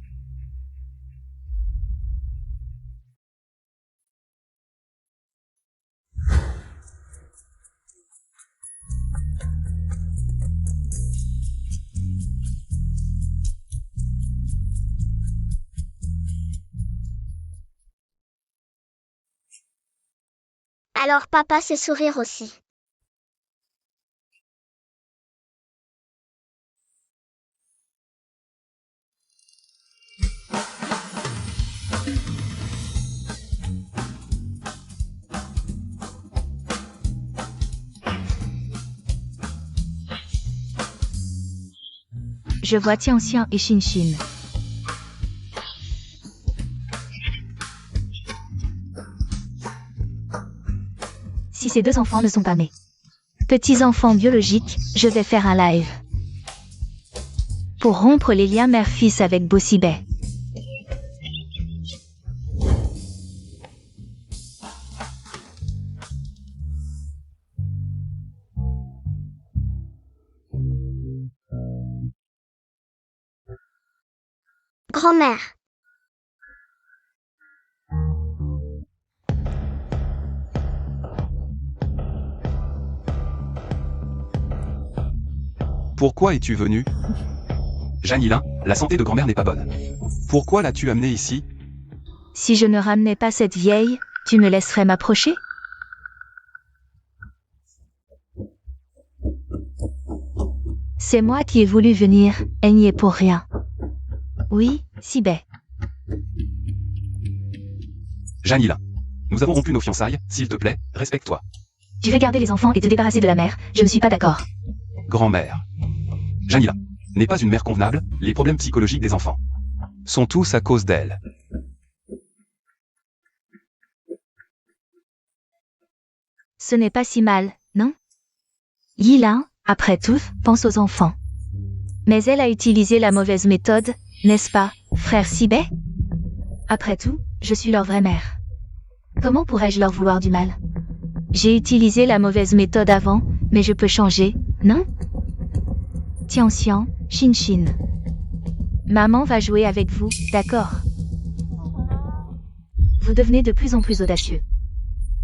Alors papa sait sourire aussi. Je vois Tian Xian et Xin Xin. Si ces deux enfants ne sont pas mes petits-enfants biologiques, je vais faire un live. Pour rompre les liens mère-fils avec Bossibet. Grand-mère. Pourquoi es-tu venu? Janilin, la santé de grand-mère n'est pas bonne. Pourquoi l'as-tu amenée ici? Si je ne ramenais pas cette vieille, tu me laisserais m'approcher? C'est moi qui ai voulu venir, elle n'y est pour rien. Oui, Sibet. Janilin, nous avons rompu nos fiançailles, s'il te plaît, respecte-toi. Tu veux garder les enfants et te débarrasser de la mère, je ne suis pas d'accord. Grand-mère. Janilin n'est pas une mère convenable, les problèmes psychologiques des enfants sont tous à cause d'elle. Ce n'est pas si mal, non? Yilin, après tout, pense aux enfants. Mais elle a utilisé la mauvaise méthode, n'est-ce pas, frère Sibet? Après tout, je suis leur vraie mère. Comment pourrais-je leur vouloir du mal? J'ai utilisé la mauvaise méthode avant, mais je peux changer, non? Tian Xian, Xin Xin. Maman va jouer avec vous, d'accord? Vous devenez de plus en plus audacieux.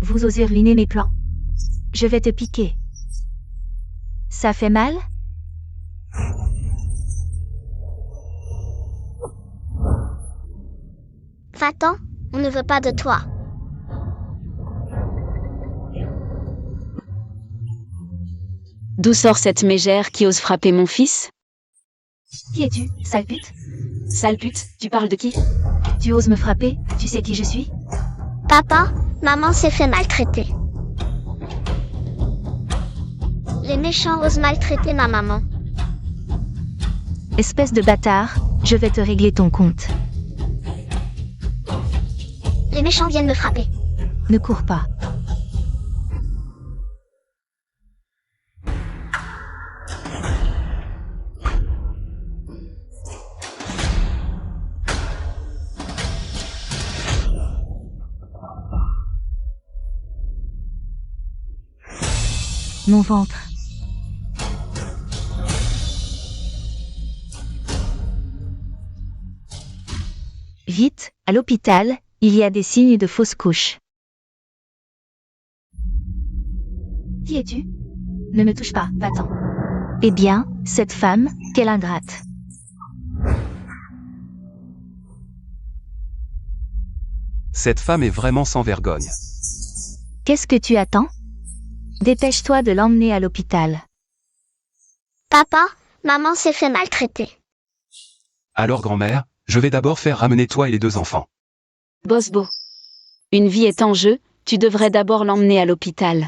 Vous osez ruiner mes plans. Je vais te piquer. Ça fait mal? Va-t'en, on ne veut pas de toi. D'où sort cette mégère qui ose frapper mon fils? Qui es-tu, sale pute? Sale pute, tu parles de qui? Tu oses me frapper, tu sais qui je suis? Papa, maman s'est fait maltraiter. Les méchants osent maltraiter ma maman. Espèce de bâtard, je vais te régler ton compte. Les méchants viennent me frapper. Ne cours pas. Mon ventre. Vite, à l'hôpital, il y a des signes de fausse couche. Qui es-tu? Ne me touche pas, va-t'en. Eh bien, cette femme, quelle ingrate. Cette femme est vraiment sans vergogne. Qu'est-ce que tu attends? Dépêche-toi de l'emmener à l'hôpital. Papa, maman s'est fait maltraiter. Alors grand-mère, je vais d'abord faire ramener toi et les 2 enfants. Bosbo. Une vie est en jeu, tu devrais d'abord l'emmener à l'hôpital.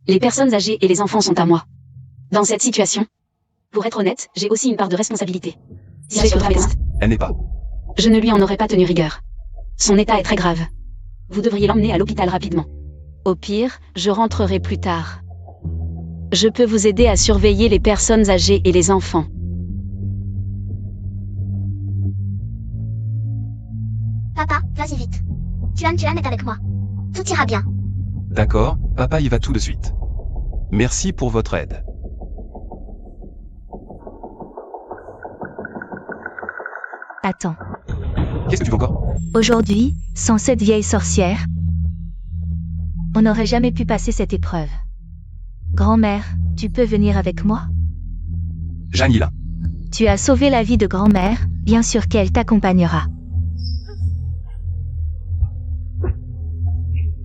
Les personnes âgées et les enfants sont à moi. Dans cette situation, pour être honnête, j'ai aussi une part de responsabilité. Si j'ai votre avis, Elle n'est pas. je ne lui en aurais pas tenu rigueur. Son état est très grave. Vous devriez l'emmener à l'hôpital rapidement. Au pire, je rentrerai plus tard. Je peux vous aider à surveiller les personnes âgées et les enfants. Papa, vas-y vite. Tuan est avec moi. Tout ira bien. D'accord, papa y va tout de suite. Merci pour votre aide. Attends. Qu'est-ce que tu veux encore? Aujourd'hui, sans cette vieille sorcière, on n'aurait jamais pu passer cette épreuve. Grand-mère, tu peux venir avec moi? Janila. Tu as sauvé la vie de grand-mère, bien sûr qu'elle t'accompagnera.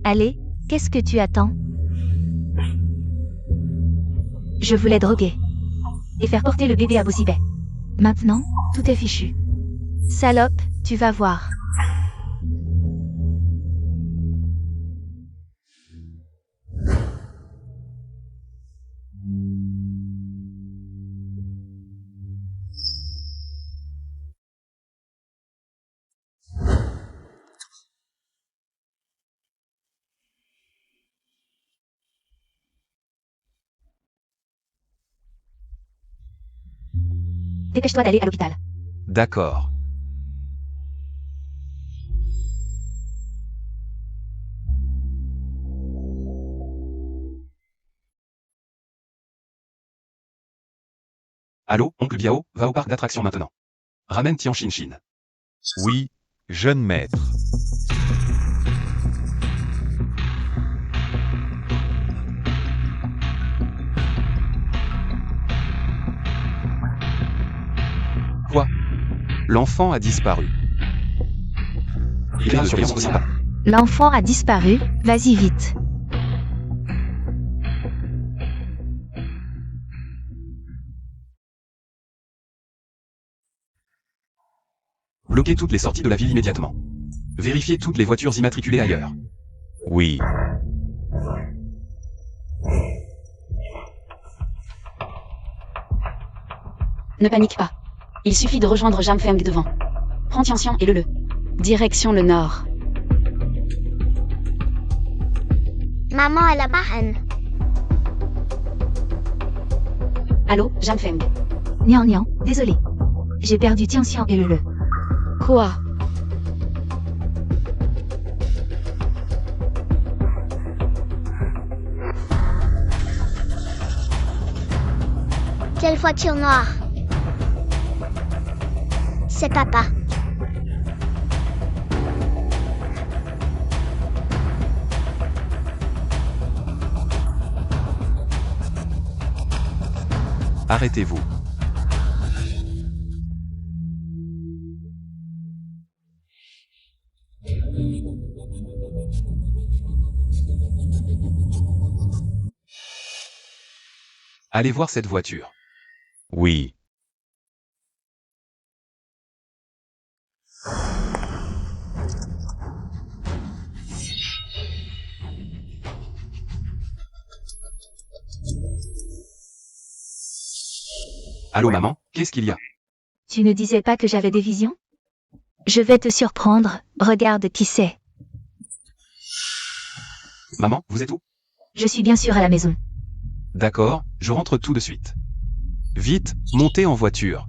Allez, qu'est-ce que tu attends? Je voulais droguer. Et faire porter le bébé à Bosibet. Maintenant, tout est fichu. Salope, tu vas voir. Dépêche-toi d'aller à l'hôpital. D'accord. Allô, oncle Biao, va au parc d'attractions maintenant. Ramène Tian Shin Shin. Oui, jeune maître. Quoi? L'enfant a disparu. Il est en surveillance possible. L'enfant a disparu, vas-y vite. Bloquez toutes les sorties de la ville immédiatement. Vérifiez toutes les voitures immatriculées ailleurs. Oui. Ne panique pas. Il suffit de rejoindre Jamfeng devant. Prends Tianxian et le. Direction le nord. Maman est la marraine. Allô, Jamfeng. Nian Nian, désolé. J'ai perdu Tianxian et le. Quoi? Quelle voiture noire? C'est papa. Arrêtez-vous. Allez voir cette voiture. Oui. Allô maman, qu'est-ce qu'il y a? Tu ne disais pas que j'avais des visions? Je vais te surprendre, regarde qui c'est. Maman, vous êtes où? Je suis bien sûr à la maison. D'accord, je rentre tout de suite. Vite, montez en voiture.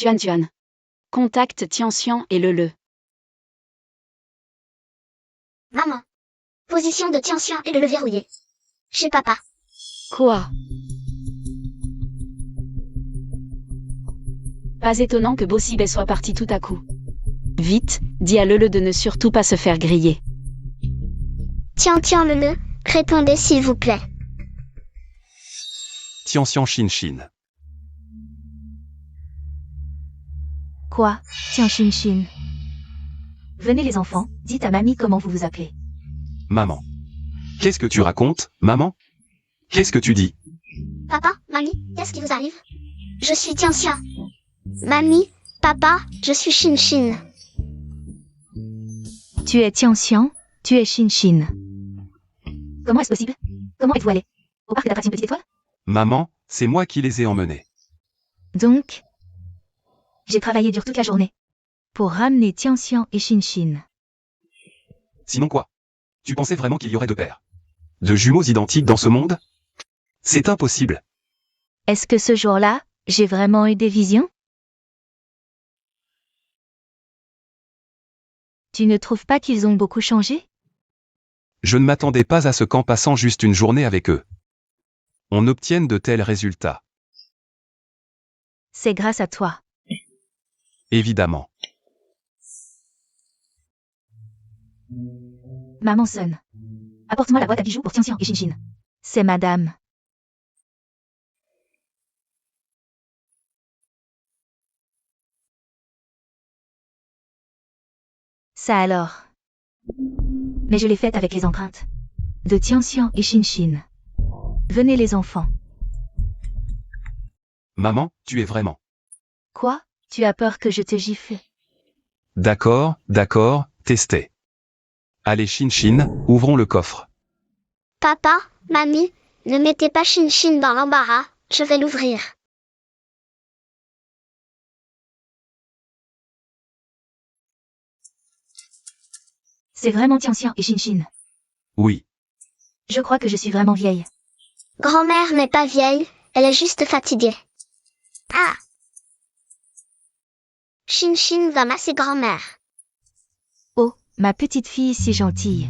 Tuan. Contacte Tianxian et le. Maman. Position de Tianxian et le verrouillé. Chez papa. Quoi? Pas étonnant que Bossibé soit parti tout à coup. Vite, dis à Lele de ne surtout pas se faire griller. Tian Lele, répondez s'il vous plaît. Tianxian Shin. Quoi? Tiens, Shin. Venez les enfants, dites à mamie comment vous vous appelez. Maman. Qu'est-ce que tu racontes, maman? Qu'est-ce que tu dis? Papa, mamie, qu'est-ce qui vous arrive? Je suis Tianxian. Mamie, papa, je suis Shin. Tu es Tianxian, tu es Shin. Comment est-ce possible? Comment êtes-vous allé? Au parc d'attractions Petite Étoile? Maman, c'est moi qui les ai emmenés. Donc, j'ai travaillé dur toute la journée pour ramener Tianxian et Shin. Sinon quoi? Tu pensais vraiment qu'il y aurait deux pères? De jumeaux identiques dans ce monde? C'est impossible. Est-ce que ce jour-là, j'ai vraiment eu des visions? Tu ne trouves pas qu'ils ont beaucoup changé? Je ne m'attendais pas à ce qu'en passant juste une journée avec eux, on obtienne de tels résultats. C'est grâce à toi. Évidemment. Maman sonne. Apporte-moi la boîte à bijoux pour Tianxian et Shin. C'est madame. Ça alors. Mais je l'ai faite avec les empreintes de Tianxian et Shin. Venez les enfants. Maman, tu es vraiment. Quoi? Tu as peur que je te gifle? D'accord, testez. Allez Shin, ouvrons le coffre. Papa, mamie, ne mettez pas Shin dans l'embarras, je vais l'ouvrir. C'est vraiment Tianxian et Shin. Oui. Je crois que je suis vraiment vieille. Grand-mère n'est pas vieille, elle est juste fatiguée. Ah! Shin va masser grand-mère. Oh, ma petite fille si gentille.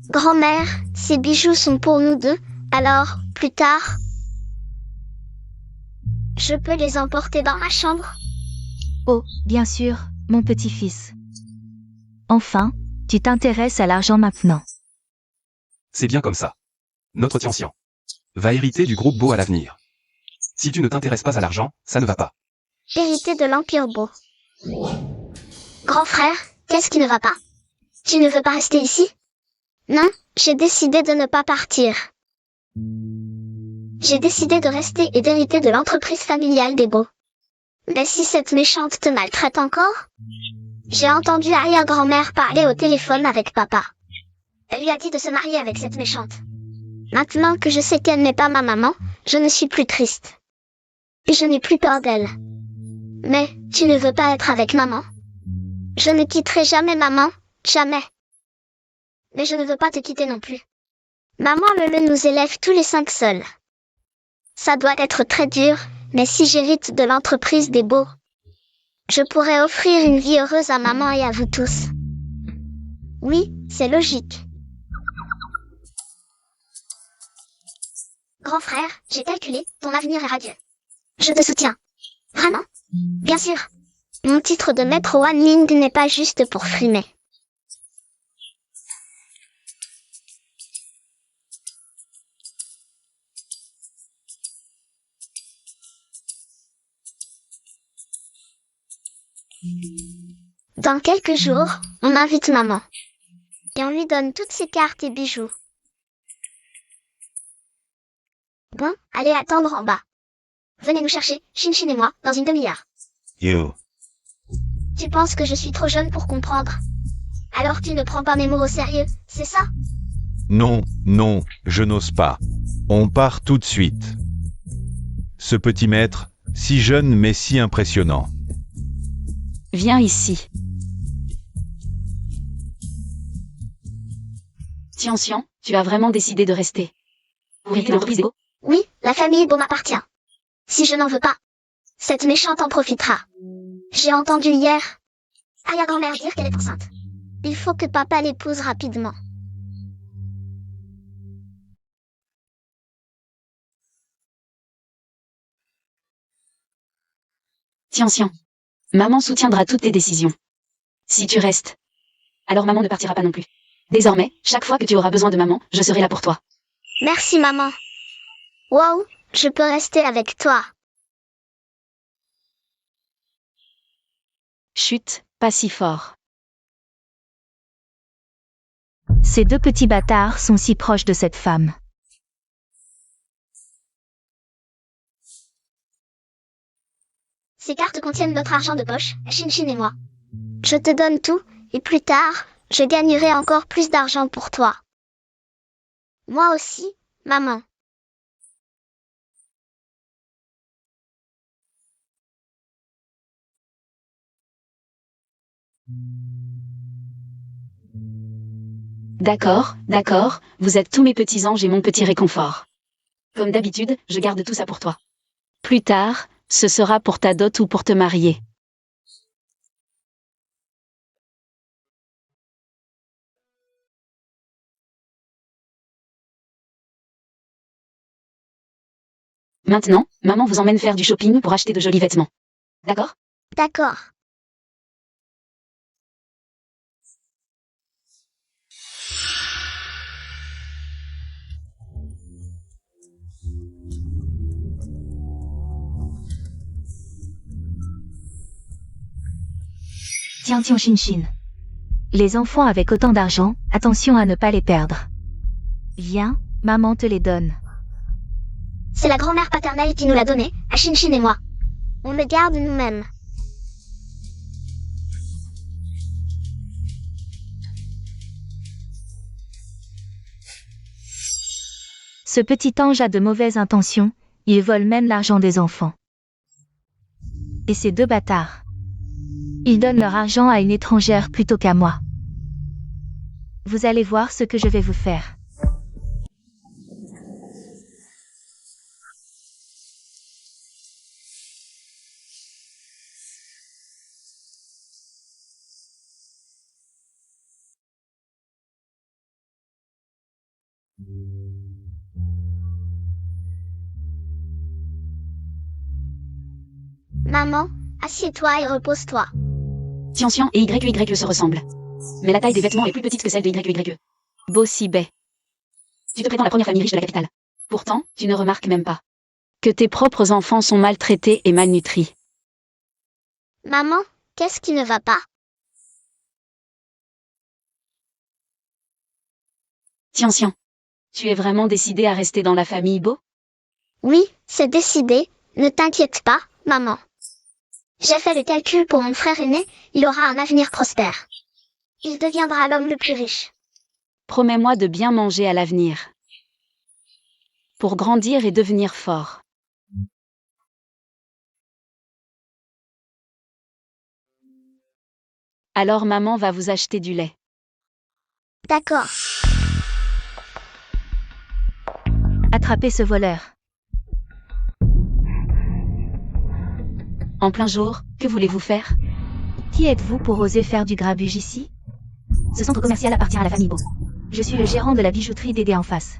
Grand-mère, ces bijoux sont pour nous deux, alors, plus tard, je peux les emporter dans ma chambre? Oh, bien sûr, mon petit-fils. Enfin, tu t'intéresses à l'argent maintenant. C'est bien comme ça. Notre Tianxian va hériter du groupe Beau à l'avenir. Si tu ne t'intéresses pas à l'argent, ça ne va pas. Hérité de l'Empire Beau. Grand frère, qu'est-ce qui ne va pas? Tu ne veux pas rester ici? Non, j'ai décidé de ne pas partir. J'ai décidé de rester et d'hériter de l'entreprise familiale des Beaux. Mais si cette méchante te maltraite encore? J'ai entendu arrière-grand-mère parler au téléphone avec papa. Elle lui a dit de se marier avec cette méchante. Maintenant que je sais qu'elle n'est pas ma maman, je ne suis plus triste. Et je n'ai plus peur d'elle. Mais, tu ne veux pas être avec maman? Je ne quitterai jamais maman, jamais. Mais je ne veux pas te quitter non plus. Maman Lele nous élève tous les 5 seuls. Ça doit être très dur, mais si j'hérite de l'entreprise des Beaux, je pourrais offrir une vie heureuse à maman et à vous tous. Oui, c'est logique. Grand frère, j'ai calculé, ton avenir est radieux. Je te soutiens. Vraiment? Bien sûr. Mon titre de maître Wan Ning n'est pas juste pour frimer. Dans quelques jours, on invite maman. Et on lui donne toutes ses cartes et bijoux. Bon, allez attendre en bas. Venez nous chercher, Shin et moi, dans une demi-heure. Yo. Tu penses que je suis trop jeune pour comprendre? Alors tu ne prends pas mes mots au sérieux, c'est ça? Non, je n'ose pas. On part tout de suite. Ce petit maître, si jeune mais si impressionnant. Viens ici. Tianxian, tu as vraiment décidé de rester. Pour hériter l'entreprise des Beaux? Oui, la famille Beau m'appartient. Si je n'en veux pas, cette méchante en profitera. J'ai entendu hier arrière-grand-mère dire qu'elle est enceinte. Il faut que papa l'épouse rapidement. Tiens. Maman soutiendra toutes tes décisions. Si tu restes, alors maman ne partira pas non plus. Désormais, chaque fois que tu auras besoin de maman, je serai là pour toi. Merci maman. Waouh, je peux rester avec toi. Chut, pas si fort. Ces deux petits bâtards sont si proches de cette femme. Ces cartes contiennent notre argent de poche, Shin et moi. Je te donne tout, et plus tard, je gagnerai encore plus d'argent pour toi. Moi aussi, maman. D'accord, vous êtes tous mes petits anges et mon petit réconfort. Comme d'habitude, je garde tout ça pour toi. Plus tard, ce sera pour ta dot ou pour te marier. Maintenant, maman vous emmène faire du shopping pour acheter de jolis vêtements. D'accord? D'accord. Tiens, Shin. Les enfants avec autant d'argent, attention à ne pas les perdre. Viens, maman te les donne. C'est la grand-mère paternelle qui nous l'a donné, à Shin et moi. On le garde nous-mêmes. Ce petit ange a de mauvaises intentions, il vole même l'argent des enfants. Et ces deux bâtards. Ils donnent leur argent à une étrangère plutôt qu'à moi. Vous allez voir ce que je vais vous faire. Maman, assieds-toi et repose-toi. Tian et YYE se ressemblent. Mais la taille des vêtements est plus petite que celle de YYE. Beau si baie. Tu te prétends la première famille riche de la capitale. Pourtant, tu ne remarques même pas que tes propres enfants sont maltraités et malnutris. Maman, qu'est-ce qui ne va pas? Tian, tu es vraiment décidé à rester dans la famille Beau? Oui, c'est décidé, ne t'inquiète pas, maman. J'ai fait le calcul pour mon frère aîné, il aura un avenir prospère. Il deviendra l'homme le plus riche. Promets-moi de bien manger à l'avenir. Pour grandir et devenir fort. Alors maman va vous acheter du lait. D'accord. Attrapez ce voleur. En plein jour, que voulez-vous faire? Qui êtes-vous pour oser faire du grabuge ici? Ce centre commercial appartient à la famille Beau. Je suis le gérant de la bijouterie Dédé en face.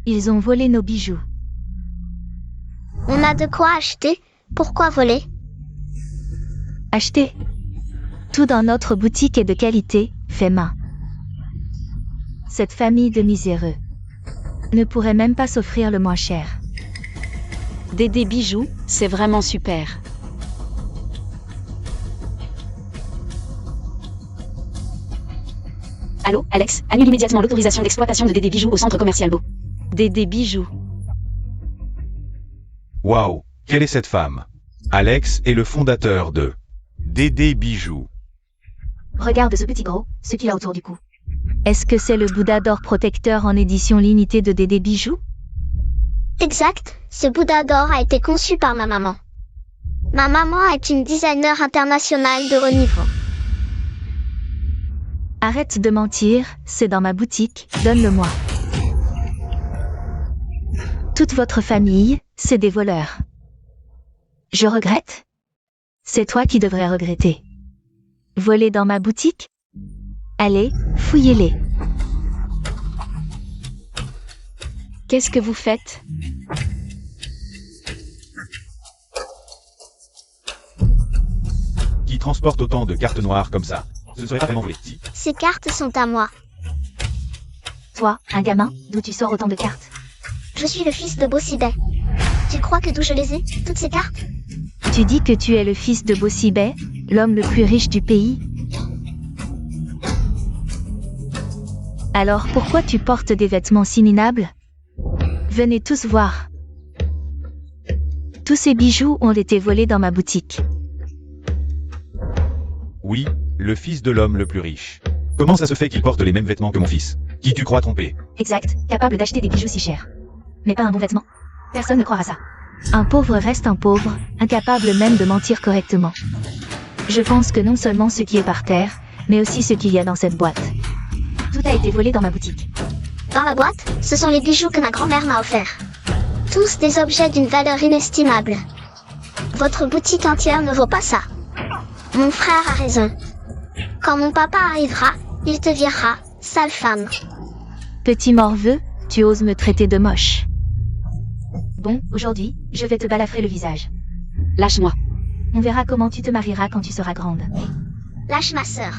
Ils ont volé nos bijoux. On a de quoi acheter, pourquoi voler? Acheter. Tout dans notre boutique est de qualité, fait main. Cette famille de miséreux ne pourrait même pas s'offrir le moins cher. Dédé bijoux, c'est vraiment super. Allô, Alex, annule immédiatement l'autorisation d'exploitation de Dédé bijoux au centre commercial Beau. Dédé bijoux. Waouh, quelle est cette femme? Alex est le fondateur de Dédé Bijoux. Regarde ce petit gros, ce qu'il a autour du cou. Est-ce que c'est le Bouddha d'or protecteur en édition limitée de Dédé bijoux? Exact, ce Bouddha d'or a été conçu par ma maman. Ma maman est une designer internationale de haut niveau. Arrête de mentir, c'est dans ma boutique, donne-le-moi. Toute votre famille, c'est des voleurs. Je regrette? C'est toi qui devrais regretter. Voler dans ma boutique? Allez, fouillez-les. Qu'est-ce que vous faites? Qui transporte autant de cartes noires comme ça? Ce serait pas vraiment volé. Si. Ces cartes sont à moi. Toi, un gamin, d'où tu sors autant de cartes? Je suis le fils de Bossibet. Tu crois que d'où je les ai, toutes ces cartes? Tu dis que tu es le fils de Bossibet, l'homme le plus riche du pays? Alors pourquoi tu portes des vêtements si minables? Venez tous voir. Tous ces bijoux ont été volés dans ma boutique. Oui, le fils de l'homme le plus riche. Comment ça se fait qu'il porte les mêmes vêtements que mon fils? Qui tu crois tromper? Exact, capable d'acheter des bijoux si chers. Mais pas un bon vêtement. Personne ne croira ça. Un pauvre reste un pauvre, incapable même de mentir correctement. Je pense que non seulement ce qui est par terre, mais aussi ce qu'il y a dans cette boîte. Tout a été volé dans ma boutique. Dans la boîte, ce sont les bijoux que ma grand-mère m'a offerts. Tous des objets d'une valeur inestimable. Votre boutique entière ne vaut pas ça. Mon frère a raison. Quand mon papa arrivera, il te virera, sale femme. Petit morveux, tu oses me traiter de moche. Bon, aujourd'hui, je vais te balafrer le visage. Lâche-moi. On verra comment tu te marieras quand tu seras grande. Lâche ma sœur.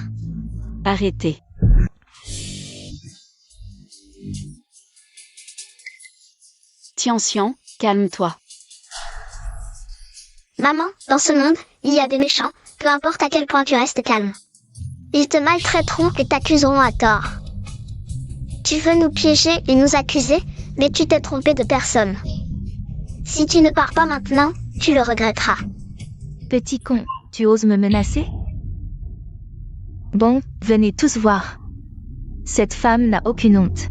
Arrêtez. Tian, calme-toi. Maman, dans ce monde, il y a des méchants, peu importe à quel point tu restes calme. Ils te maltraiteront et t'accuseront à tort. Tu veux nous piéger et nous accuser, mais tu t'es trompé de personne. Si tu ne pars pas maintenant, tu le regretteras. Petit con, tu oses me menacer? Bon, venez tous voir. Cette femme n'a aucune honte.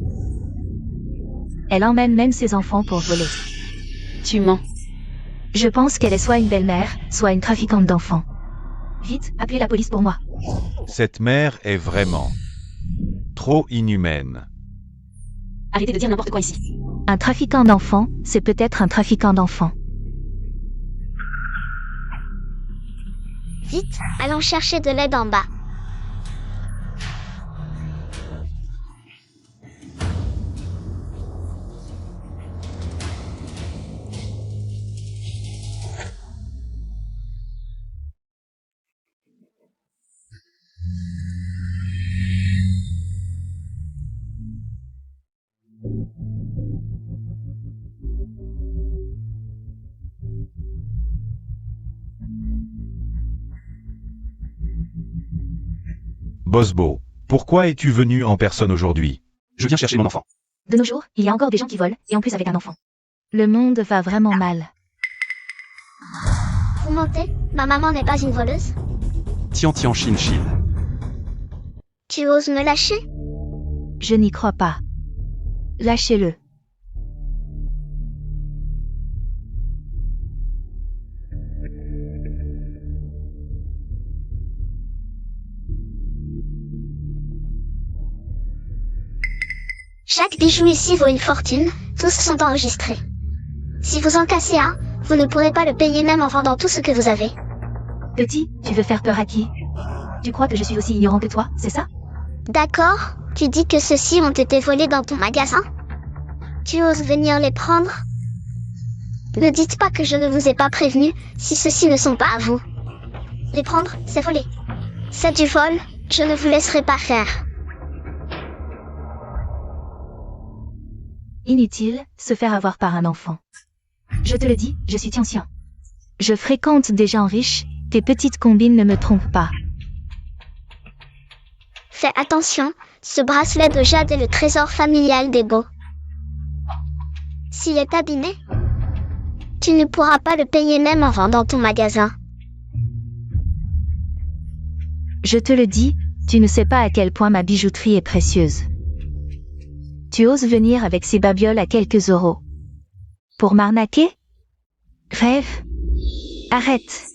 Elle emmène même ses enfants pour voler. Tu mens. Je pense qu'elle est soit une belle-mère, soit une trafiquante d'enfants. Vite, appelez la police pour moi. Cette mère est vraiment trop inhumaine. Arrêtez de dire n'importe quoi ici. Un trafiquant d'enfants, c'est peut-être un trafiquant d'enfants. Vite, allons chercher de l'aide en bas. Bosbo, pourquoi es-tu venu en personne aujourd'hui? Je viens chercher mon enfant. De nos jours, il y a encore des gens qui volent, et en plus avec un enfant. Le monde va vraiment mal. Vous mentez? Ma maman n'est pas une voleuse? Tian, Chin. Tu oses me lâcher? Je n'y crois pas. Lâchez-le. Chaque bijou ici vaut une fortune, tous sont enregistrés. Si vous en cassez un, vous ne pourrez pas le payer même en vendant tout ce que vous avez. Petit, tu veux faire peur à qui? Tu crois que je suis aussi ignorant que toi, c'est ça? D'accord, tu dis que ceux-ci ont été volés dans ton magasin? Tu oses venir les prendre? Ne dites pas que je ne vous ai pas prévenu, si ceux-ci ne sont pas à vous. Les prendre, c'est voler. C'est du vol, je ne vous laisserai pas faire. Inutile, se faire avoir par un enfant. Je te le dis, je suis Tian. Je fréquente des gens riches, tes petites combines ne me trompent pas. Fais attention, ce bracelet de jade est le trésor familial des Beaux. S'il est abîmé, tu ne pourras pas le payer même en vendant ton magasin. Je te le dis, tu ne sais pas à quel point ma bijouterie est précieuse. Tu oses venir avec ces babioles à quelques euros. Pour m'arnaquer? Rêve. Arrête.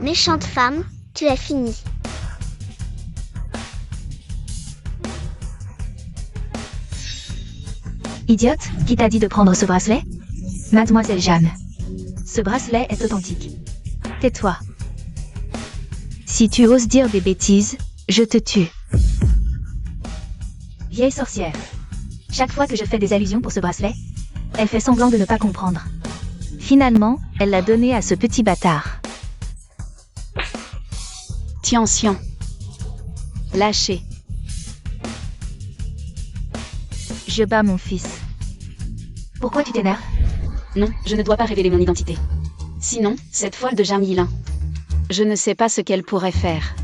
Méchante femme, tu es fini. Idiote, qui t'a dit de prendre ce bracelet? Mademoiselle Jeanne. Ce bracelet est authentique. Tais-toi. Si tu oses dire des bêtises, je te tue. Vieille sorcière. Chaque fois que je fais des allusions pour ce bracelet, elle fait semblant de ne pas comprendre. Finalement, elle l'a donné à ce petit bâtard. Tian-Xian. Lâchez. Je bats mon fils. Pourquoi tu t'énerves? Non, je ne dois pas révéler mon identité. Sinon, cette folle de Jamilin. Je ne sais pas ce qu'elle pourrait faire.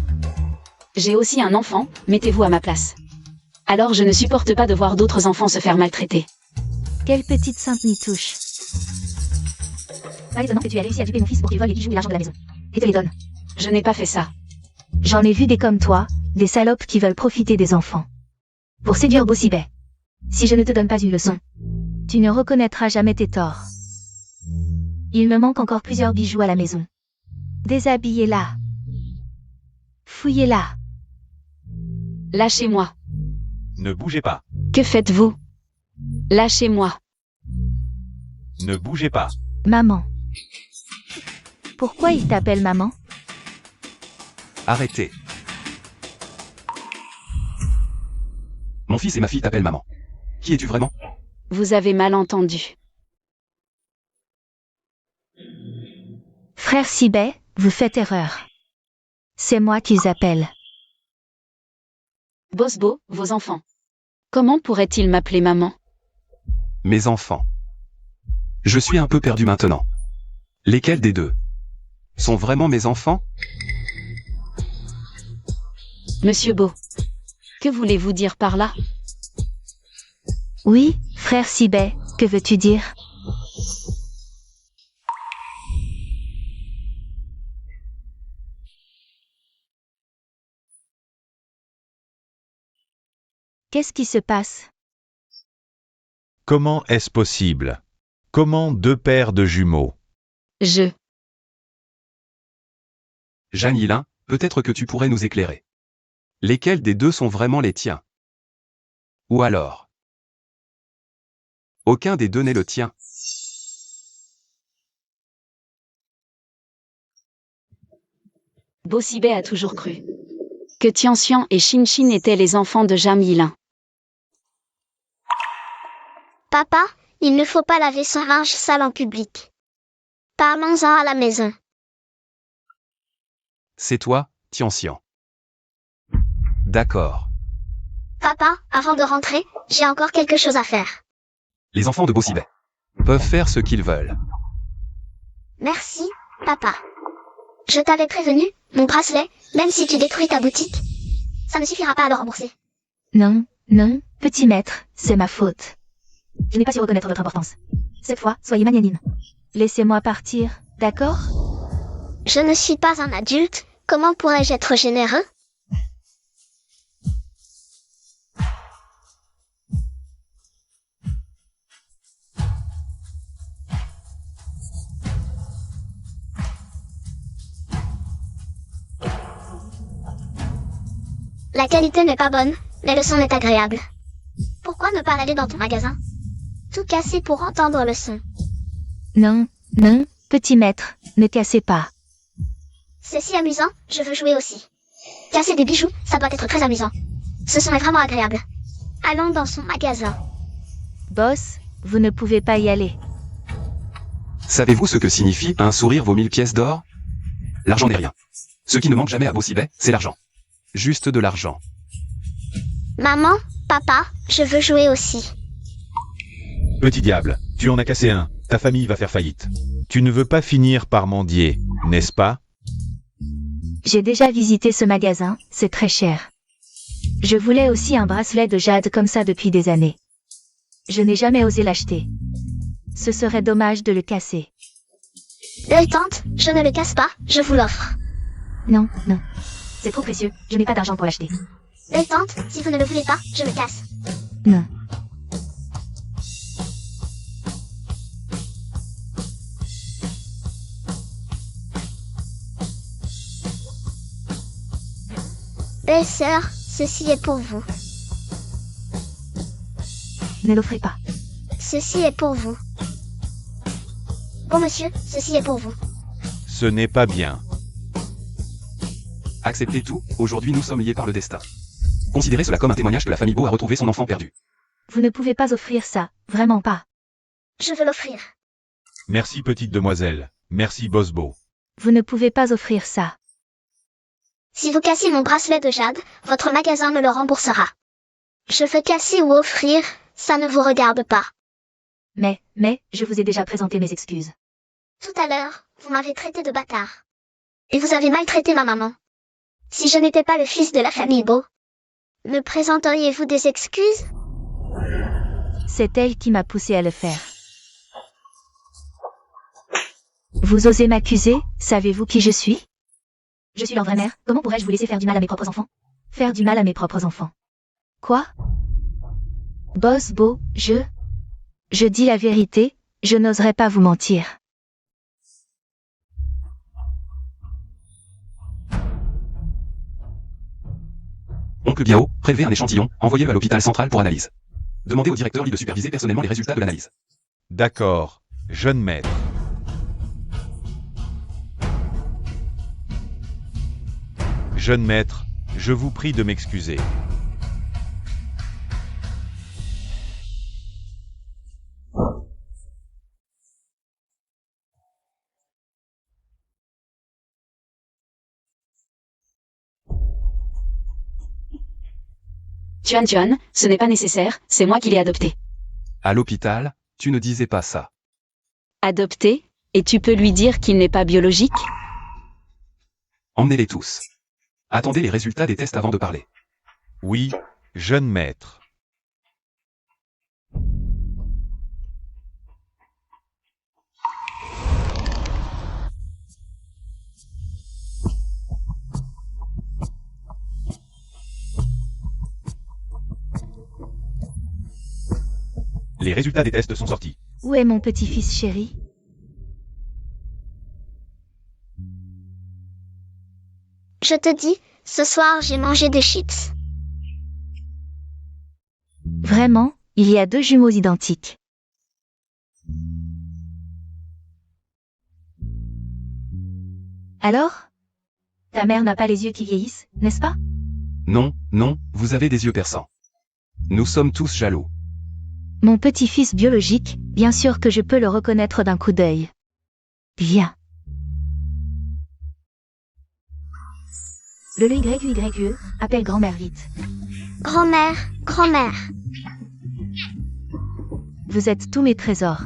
J'ai aussi un enfant, mettez-vous à ma place. Alors je ne supporte pas de voir d'autres enfants se faire maltraiter. Quelle petite sainte nitouche. Pas étonnant que tu aies réussi à duper mon fils pour qu'il vole les bijoux et l'argent de la maison. Et te les donne. Je n'ai pas fait ça. J'en ai vu des comme toi, des salopes qui veulent profiter des enfants. Pour séduire Bossibet. Si je ne te donne pas une leçon, tu ne reconnaîtras jamais tes torts. Il me manque encore plusieurs bijoux à la maison. Déshabillez-la. Fouillez-la. Lâchez-moi. Ne bougez pas. Que faites-vous? Lâchez-moi. Ne bougez pas. Maman. Pourquoi il t'appelle maman? Arrêtez. Mon fils et ma fille t'appellent maman. Qui es-tu vraiment? Vous avez mal entendu. Frère Sibet, vous faites erreur. C'est moi qu'ils appellent. Bosbo, vos enfants. Comment pourrait-il m'appeler maman? Mes enfants. Je suis un peu perdu maintenant. Lesquels des deux sont vraiment mes enfants? Monsieur Beau. Que voulez-vous dire par là? Oui, frère Sibet, que veux-tu dire? Qu'est-ce qui se passe? Comment est-ce possible? Comment deux paires de jumeaux? Jeanne Ylin, peut-être que tu pourrais nous éclairer. Lesquels des deux sont vraiment les tiens? Ou alors, aucun des deux n'est le tien. Bossibet a toujours cru que Tian-Xian et Shin-Shin étaient les enfants de Jamilin. Papa, il ne faut pas laver son linge sale en public. Parlons-en à la maison. C'est toi, Tian-Xian. D'accord. Papa, avant de rentrer, j'ai encore quelque chose à faire. Les enfants de Bossibet peuvent faire ce qu'ils veulent. Merci, papa. Je t'avais prévenu, mon bracelet, même si tu détruis ta boutique, ça ne suffira pas à le rembourser. Non, non, petit maître, c'est ma faute. Je n'ai pas su reconnaître votre importance. Cette fois, soyez magnanime. Laissez-moi partir, d'accord? Je ne suis pas un adulte, comment pourrais-je être généreux? La qualité n'est pas bonne, mais le son est agréable. Pourquoi ne pas aller dans ton magasin? Tout casser pour entendre le son. Non, non, petit maître, ne cassez pas. C'est si amusant, je veux jouer aussi. Casser des bijoux, ça doit être très amusant. Ce son est vraiment agréable. Allons dans son magasin. Boss, vous ne pouvez pas y aller. Savez-vous ce que signifie un sourire vaut 1000 pièces d'or? L'argent n'est rien. Ce qui ne manque jamais à Bossibet, c'est l'argent. Juste de l'argent. Maman, papa, je veux jouer aussi. Petit diable, tu en as cassé un, ta famille va faire faillite. Tu ne veux pas finir par mendier, n'est-ce pas? J'ai déjà visité ce magasin, c'est très cher. Je voulais aussi un bracelet de jade comme ça depuis des années. Je n'ai jamais osé l'acheter. Ce serait dommage de le casser. Tante, je ne le casse pas, je vous l'offre. Non, non. C'est trop précieux, je n'ai pas d'argent pour l'acheter. Tante, si vous ne le voulez pas, je le casse. Non. Belle-sœur, ceci est pour vous. Ne l'offrez pas. Ceci est pour vous. Bon monsieur, ceci est pour vous. Ce n'est pas bien. Acceptez tout, aujourd'hui nous sommes liés par le destin. Considérez cela comme un témoignage que la famille Beau a retrouvé son enfant perdu. Vous ne pouvez pas offrir ça, vraiment pas. Je veux l'offrir. Merci petite demoiselle. Merci Bosbo. Vous ne pouvez pas offrir ça. Si vous cassez mon bracelet de jade, votre magasin me le remboursera. Je veux casser ou offrir, ça ne vous regarde pas. Mais, je vous ai déjà présenté mes excuses. Tout à l'heure, vous m'avez traité de bâtard. Et vous avez maltraité ma maman. Si je n'étais pas le fils de la famille Beau, me présenteriez-vous des excuses? C'est elle qui m'a poussé à le faire. Vous osez m'accuser, savez-vous qui je suis? Je suis leur vraie mère, comment pourrais-je vous laisser faire du mal à mes propres enfants? Faire du mal à mes propres enfants. Quoi? Bosbo, je dis la vérité, je n'oserais pas vous mentir. Oncle Biao, prélevez un échantillon, envoyez-le à l'hôpital central pour analyse. Demandez au directeur Lee de superviser personnellement les résultats de l'analyse. D'accord, jeune maître. Jeune maître, je vous prie de m'excuser. Tuan, ce n'est pas nécessaire, c'est moi qui l'ai adopté. À l'hôpital, tu ne disais pas ça. Adopté? Et tu peux lui dire qu'il n'est pas biologique? Emmenez-les tous. Attendez les résultats des tests avant de parler. Oui, jeune maître. Les résultats des tests sont sortis. Où est mon petit-fils chéri? Je te dis, ce soir j'ai mangé des chips. Vraiment, il y a 2 jumeaux identiques. Alors? Ta mère n'a pas les yeux qui vieillissent, n'est-ce pas? Non, vous avez des yeux perçants. Nous sommes tous jaloux. Mon petit-fils biologique, bien sûr que je peux le reconnaître d'un coup d'œil. Viens. Le YUYE, appelle grand-mère vite. Grand-mère, grand-mère. Vous êtes tous mes trésors.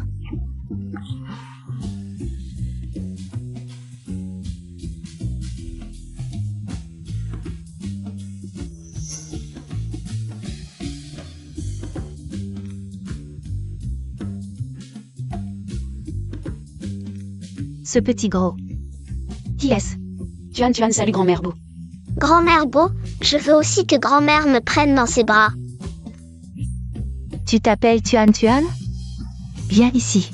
Ce petit gros. Qui est-ce? Tuan, salut grand-mère Beau. Grand-mère Beau, je veux aussi que grand-mère me prenne dans ses bras. Tu t'appelles Tuan? Viens ici.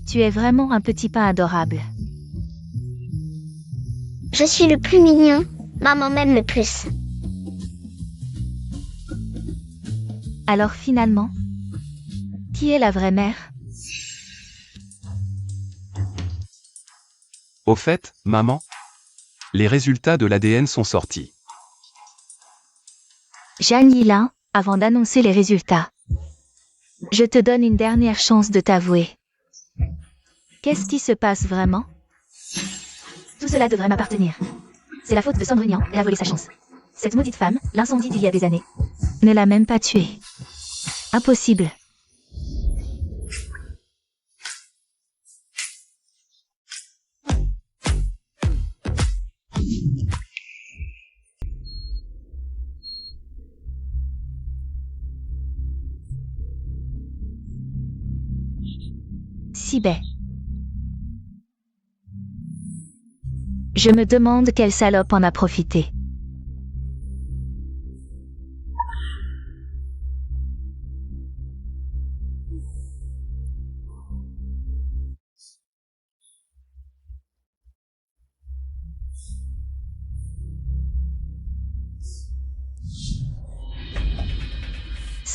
Tu es vraiment un petit pain adorable. Je suis le plus mignon, maman m'aime le plus. Alors finalement, qui est la vraie mère? Au fait, maman, les résultats de l'ADN sont sortis. Jeanne Yilin, avant d'annoncer les résultats. Je te donne une dernière chance de t'avouer. Qu'est-ce qui se passe vraiment? Tout cela devrait m'appartenir. C'est la faute de Sandrunian, elle a volé sa chance. Cette maudite femme, l'incendie d'il y a des années, ne l'a même pas tuée. Impossible. Sibet. Je me demande quelle salope en a profité.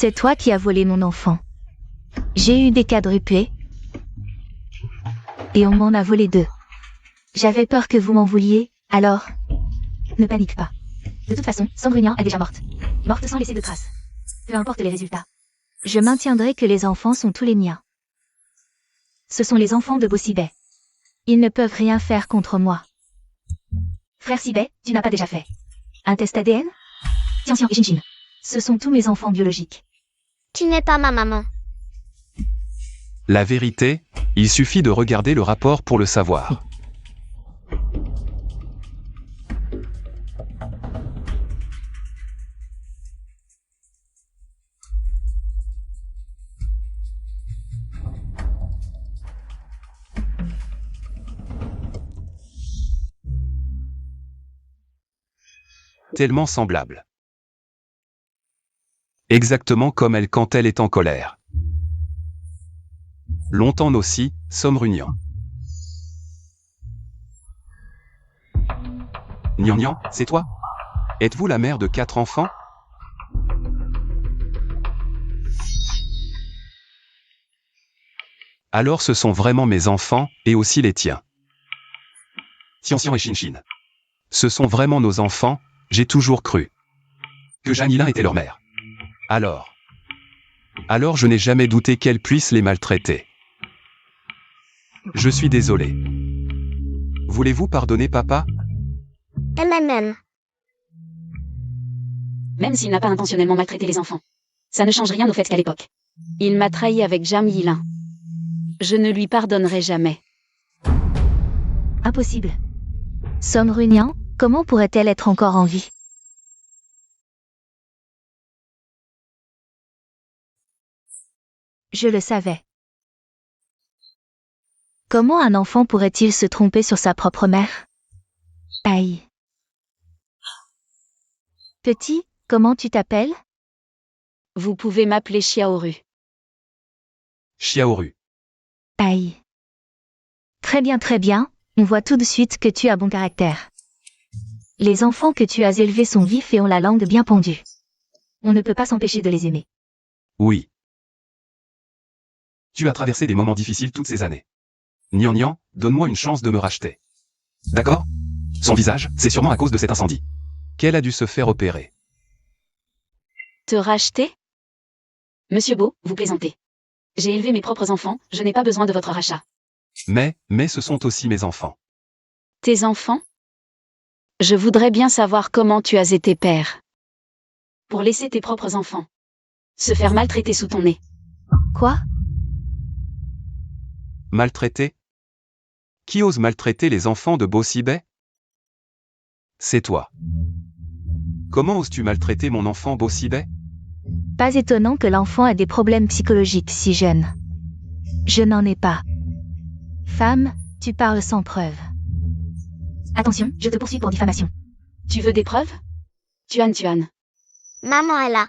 C'est toi qui as volé mon enfant. J'ai eu des quadrupés. Et on m'en a volé 2. J'avais peur que vous m'en vouliez, alors... Ne panique pas. De toute façon, Sandrunian est déjà morte. Morte sans laisser de traces. Peu importe les résultats. Je maintiendrai que les enfants sont tous les miens. Ce sont les enfants de Bossibet. Ils ne peuvent rien faire contre moi. Frère Sibet, tu n'as pas déjà fait un test ADN? Tiens, et Shinshin. Ce sont tous mes enfants biologiques. Tu n'es pas ma maman. La vérité, il suffit de regarder le rapport pour le savoir. Tellement semblable. Exactement comme elle quand elle est en colère. Longtemps aussi, Somrunian. Nian, c'est toi? Êtes-vous la mère de 4 enfants? Alors ce sont vraiment mes enfants, et aussi les tiens. Tian et Shinshin. Ce sont vraiment nos enfants, j'ai toujours cru que Janilin était leur mère. Alors je n'ai jamais douté qu'elle puisse les maltraiter. Je suis désolé. Voulez-vous pardonner papa? MMM. Même s'il n'a pas intentionnellement maltraité les enfants. Ça ne change rien au fait qu'à l'époque, il m'a trahi avec Jam Yilin. Je ne lui pardonnerai jamais. Impossible. Somrunian, comment pourrait-elle être encore en vie? Je le savais. Comment un enfant pourrait-il se tromper sur sa propre mère? Aïe. Petit, comment tu t'appelles? Vous pouvez m'appeler Xiaoru. Xiaoru. Aïe. Très bien, on voit tout de suite que tu as bon caractère. Les enfants que tu as élevés sont vifs et ont la langue bien pendue. On ne peut pas s'empêcher de les aimer. Oui. Tu as traversé des moments difficiles toutes ces années. Nian, donne-moi une chance de me racheter. D'accord? Son visage, c'est sûrement à cause de cet incendie. Qu'elle a dû se faire opérer. Te racheter? Monsieur Beau, vous plaisantez. J'ai élevé mes propres enfants, je n'ai pas besoin de votre rachat. Mais ce sont aussi mes enfants. Tes enfants? Je voudrais bien savoir comment tu as été père. Pour laisser tes propres enfants se faire maltraiter sous ton nez. Quoi? Maltraiter? Qui ose maltraiter les enfants de Bossibet? C'est toi. Comment oses-tu maltraiter mon enfant Bossibet? Pas étonnant que l'enfant ait des problèmes psychologiques si jeune. Je n'en ai pas. Femme, tu parles sans preuve. Attention, je te poursuis pour diffamation. Tu veux des preuves? Tuan. Maman est là.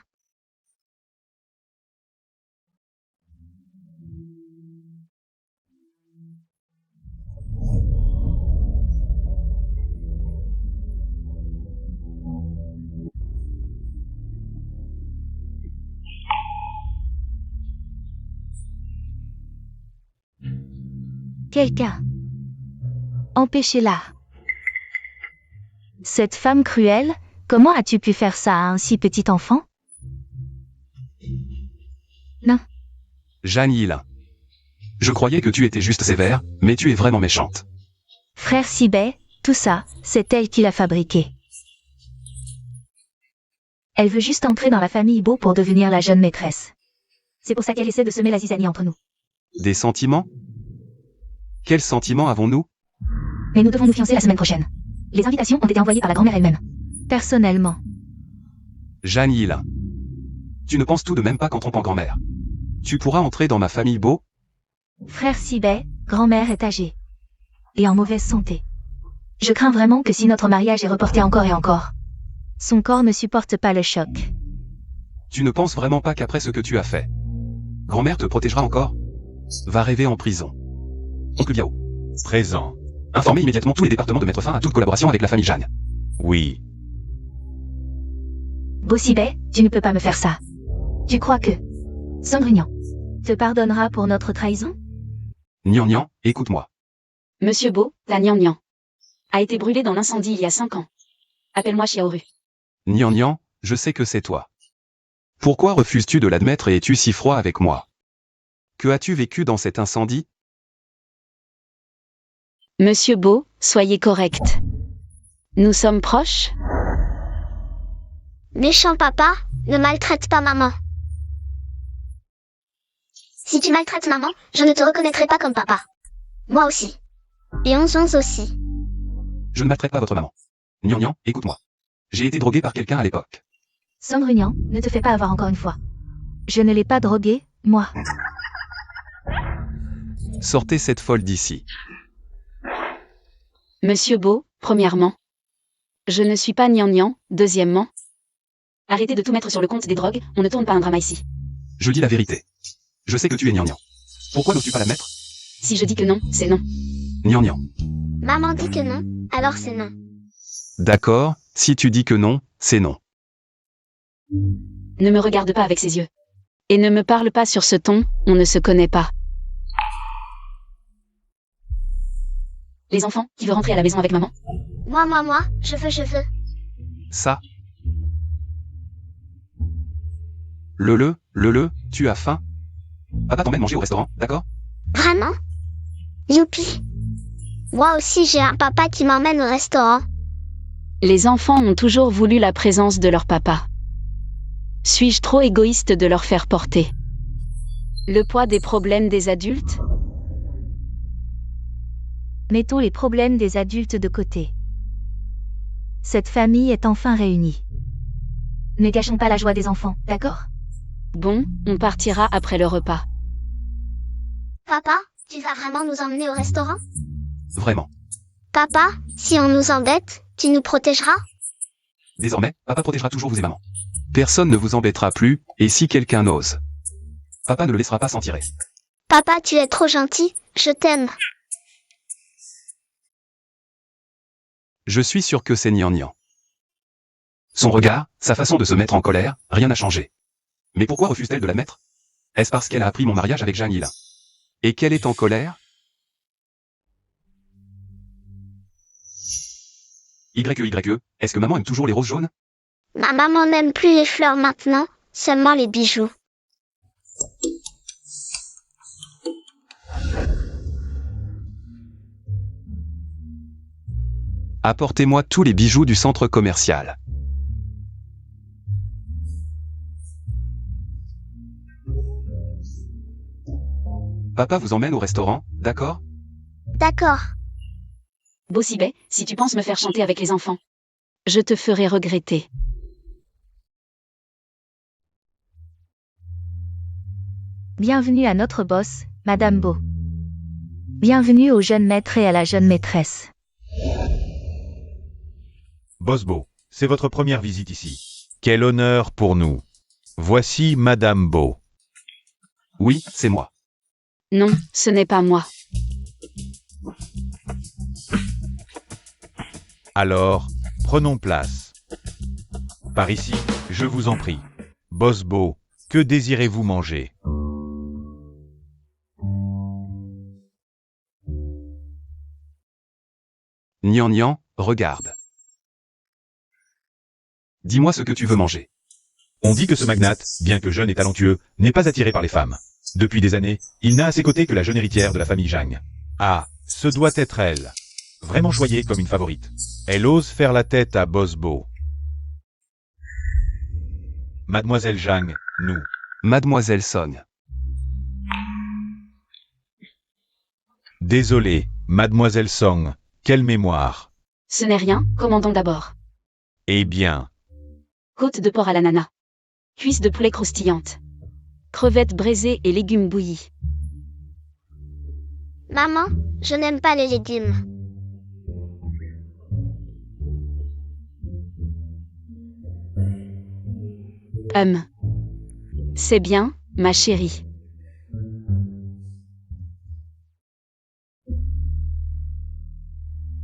Quelqu'un. Empêchez-la. Cette femme cruelle, comment as-tu pu faire ça à un si petit enfant? Non. Jeanne Yilin. Je croyais que tu étais juste sévère, mais tu es vraiment méchante. Frère Sibet, tout ça, c'est elle qui l'a fabriqué. Elle veut juste entrer dans la famille Beau pour devenir la jeune maîtresse. C'est pour ça qu'elle essaie de semer la zizanie entre nous. Des sentiments? Quels sentiments avons-nous? Mais nous devons nous fiancer la semaine prochaine. Les invitations ont été envoyées par la grand-mère elle-même. Personnellement. Jeanne Yilin. Tu ne penses tout de même pas qu'en trompant grand-mère, tu pourras entrer dans ma famille Beau? Frère Sibet, grand-mère est âgée. Et en mauvaise santé. Je crains vraiment que si notre mariage est reporté encore et encore, son corps ne supporte pas le choc. Tu ne penses vraiment pas qu'après ce que tu as fait, grand-mère te protégera encore? Va rêver en prison. Oncle Biao. Présent. Informez immédiatement tous les départements de mettre fin à toute collaboration avec la famille Jeanne. Oui. Bossibet, tu ne peux pas me faire ça. Tu crois que Sangrignant te pardonnera pour notre trahison? Nian, écoute-moi. Monsieur Beau, la Nian, a été brûlé dans l'incendie il y a 5 ans. Appelle-moi Xiaoru. Nian, je sais que c'est toi. Pourquoi refuses-tu de l'admettre et es-tu si froid avec moi? Que as-tu vécu dans cet incendie? Monsieur Beau, soyez correct. Nous sommes proches? Méchant papa, ne maltraite pas maman. Si tu maltraites maman, je ne te reconnaîtrai pas comme papa. Moi aussi. Et 11 ans aussi. Je ne maltraite pas votre maman. Nian, écoute-moi. J'ai été drogué par quelqu'un à l'époque. Sangrignant, ne te fais pas avoir encore une fois. Je ne l'ai pas drogué, moi. Sortez cette folle d'ici. Monsieur Beau, premièrement. Je ne suis pas Nian. Deuxièmement. Arrêtez de tout mettre sur le compte des drogues, on ne tourne pas un drama ici. Je dis la vérité. Je sais que tu es Nian. Pourquoi n'oses-tu pas l'admettre? Si je dis que non, c'est non. Nian. Maman dit que non, alors c'est non. D'accord, si tu dis que non, c'est non. Ne me regarde pas avec ses yeux. Et ne me parle pas sur ce ton, on ne se connaît pas. Les enfants, qui veut rentrer à la maison avec maman? Moi, je veux. Ça. Le, tu as faim? Papa t'emmène manger au restaurant, d'accord? Vraiment? Youpi. Moi aussi j'ai un papa qui m'emmène au restaurant. Les enfants ont toujours voulu la présence de leur papa. Suis-je trop égoïste de leur faire porter le poids des problèmes des adultes? Mettons les problèmes des adultes de côté. Cette famille est enfin réunie. Ne gâchons pas la joie des enfants, d'accord? Bon, on partira après le repas. Papa, tu vas vraiment nous emmener au restaurant? Vraiment. Papa, si on nous embête, tu nous protégeras? Désormais, papa protégera toujours vous et maman. Personne ne vous embêtera plus, et si quelqu'un n'ose, papa ne le laissera pas s'en tirer. Papa, tu es trop gentil, je t'aime. Je suis sûr que c'est Nian. Son regard, sa façon de se mettre en colère, rien n'a changé. Mais pourquoi refuse-t-elle de l'admettre? Est-ce parce qu'elle a appris mon mariage avec Zhang Yilin? Et qu'elle est en colère? YE, est-ce que maman aime toujours les roses jaunes? Ma maman n'aime plus les fleurs maintenant, seulement les bijoux. Apportez-moi tous les bijoux du centre commercial. Papa vous emmène au restaurant, d'accord? D'accord. Bossibet, si tu penses me faire chanter avec les enfants, je te ferai regretter. Bienvenue à notre boss, Madame Beau. Bienvenue au jeune maître et à la jeune maîtresse. Boss Beau, c'est votre première visite ici. Quel honneur pour nous. Voici Madame Beau. Oui, c'est moi. Non, ce n'est pas moi. Alors, prenons place. Par ici, je vous en prie. Boss Beau, que désirez-vous manger? Nian, regarde. Dis-moi ce que tu veux manger. On dit que ce magnate, bien que jeune et talentueux, n'est pas attiré par les femmes. Depuis des années, il n'a à ses côtés que la jeune héritière de la famille Zhang. Ah, ce doit être elle. Vraiment choyée comme une favorite. Elle ose faire la tête à Boss Beau. Mademoiselle Zhang, nous. Mademoiselle Song. Désolé, Mademoiselle Song, quelle mémoire. Ce n'est rien, commandons d'abord. Eh bien, Côte de porc à l'ananas. Cuisses de poulet croustillantes. Crevettes braisées et légumes bouillis. Maman, je n'aime pas les légumes. C'est bien, ma chérie.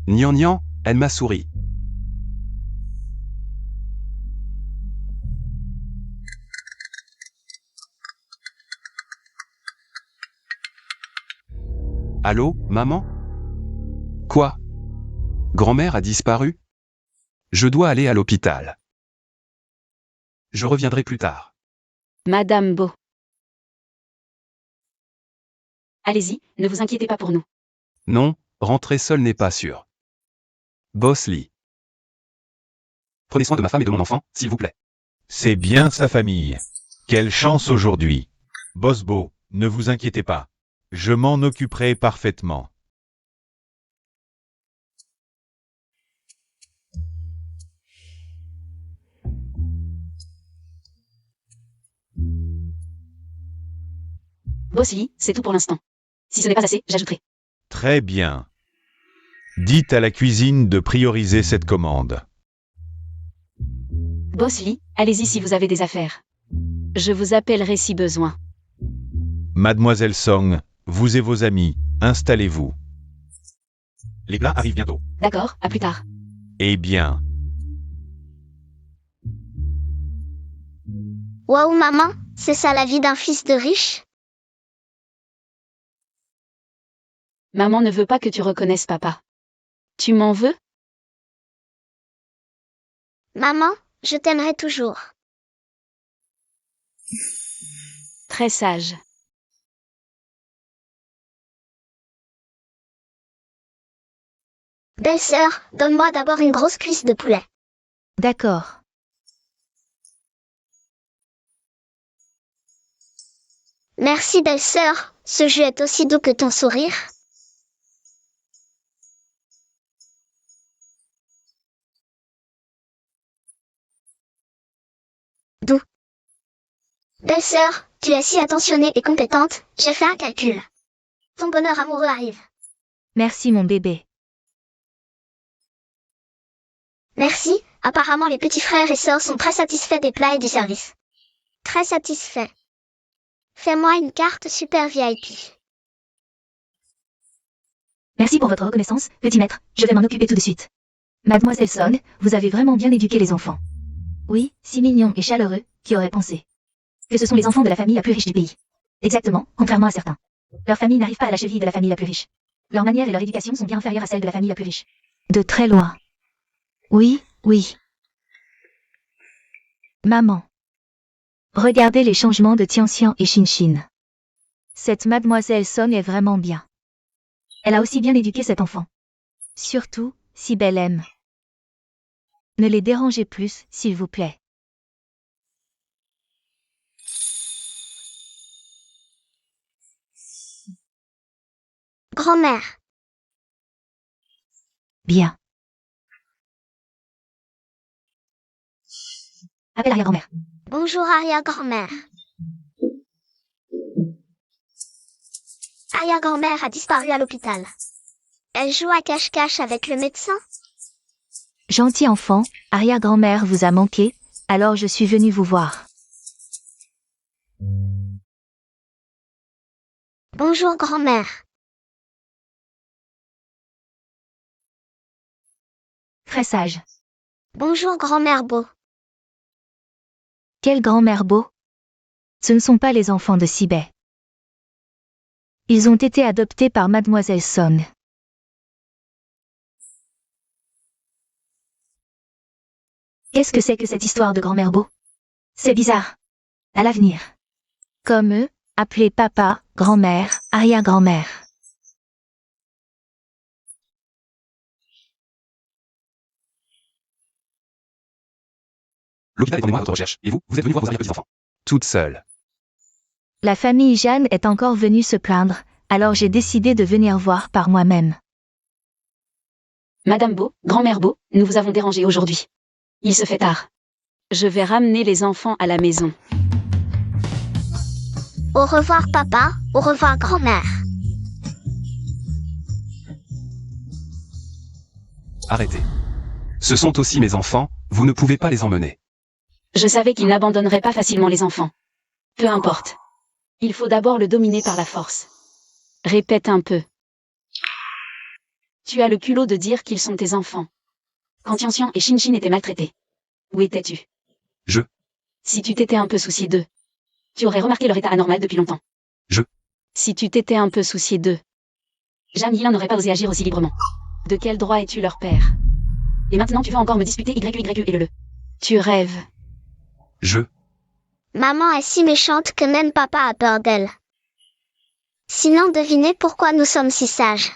Nian, elle m'a souri. Allô, maman? Quoi? Grand-mère a disparu? Je dois aller à l'hôpital. Je reviendrai plus tard. Madame Beau. Allez-y, ne vous inquiétez pas pour nous. Non, rentrer seul n'est pas sûr. Boss Lee. Prenez soin de ma femme et de mon enfant, s'il vous plaît. C'est bien sa famille. Quelle chance aujourd'hui. Bosbo, ne vous inquiétez pas. Je m'en occuperai parfaitement. Boss Lee, c'est tout pour l'instant. Si ce n'est pas assez, j'ajouterai. Très bien. Dites à la cuisine de prioriser cette commande. Boss Lee, allez-y si vous avez des affaires. Je vous appellerai si besoin. Mademoiselle Song, vous et vos amis, installez-vous. Les plats arrivent bientôt. D'accord, à plus tard. Eh bien, Waouh maman, c'est ça la vie d'un fils de riche? Maman ne veut pas que tu reconnaisses papa. Tu m'en veux? Maman, je t'aimerai toujours. Très sage. Belle-sœur, donne-moi d'abord une grosse cuisse de poulet. D'accord. Merci belle-sœur, ce jus est aussi doux que ton sourire. Doux. Belle-sœur, tu es si attentionnée et compétente, j'ai fait un calcul. Ton bonheur amoureux arrive. Merci mon bébé. Merci, apparemment les petits frères et sœurs sont très satisfaits des plats et du service. Très satisfaits. Fais-moi une carte super VIP. Merci pour votre reconnaissance, petit maître, je vais m'en occuper tout de suite. Mademoiselle Song, vous avez vraiment bien éduqué les enfants. Oui, si mignons et chaleureux, qui aurait pensé que ce sont les enfants de la famille la plus riche du pays. Exactement, contrairement à certains. Leur famille n'arrive pas à la cheville de la famille la plus riche. Leurs manières et leur éducation sont bien inférieures à celles de la famille la plus riche. De très loin. Oui, oui. Maman. Regardez les changements de Tianxian et Shinshin. Cette mademoiselle Song est vraiment bien. Elle a aussi bien éduqué cet enfant. Surtout, si belle aime. Ne les dérangez plus, s'il vous plaît. Grand-mère. Bien. Appelle arrière-grand-mère. Bonjour arrière-grand-mère. Arrière-grand-mère a disparu à l'hôpital. Elle joue à cache-cache avec le médecin. Gentil enfant, arrière-grand-mère vous a manqué, alors je suis venue vous voir. Bonjour grand-mère. Très sage. Bonjour grand-mère Beau. Quelle grand-mère beau. Ce ne sont pas les enfants de Sibet. Ils ont été adoptés par mademoiselle Song. Qu'est-ce que c'est que cette histoire de grand-mère beau? C'est bizarre. À l'avenir. Comme eux, appelez papa, grand-mère, arrière-grand-mère. L'hôpital est en mémoire de votre recherche. Et vous, vous êtes venu voir vos arrière-petits-enfants. Toute seule. La famille Jeanne est encore venue se plaindre, alors j'ai décidé de venir voir par moi-même. Madame Beau, grand-mère Beau, nous vous avons dérangé aujourd'hui. Il se fait tard. Je vais ramener les enfants à la maison. Au revoir papa, au revoir grand-mère. Arrêtez. Ce sont aussi mes enfants, vous ne pouvez pas les emmener. Je savais qu'il n'abandonnerait pas facilement les enfants. Peu importe. Il faut d'abord le dominer par la force. Répète un peu. Tu as le culot de dire qu'ils sont tes enfants. Quand Tianxian et Shinshin étaient maltraités. Où étais-tu? Je. Si tu t'étais un peu soucié d'eux. Tu aurais remarqué leur état anormal depuis longtemps. Je. Si tu t'étais un peu soucié d'eux. Jamilin n'aurait pas osé agir aussi librement. De quel droit es-tu leur père? Et maintenant tu veux encore me disputer YU et le. Tu rêves. Maman est si méchante que même papa a peur d'elle. Sinon devinez pourquoi nous sommes si sages.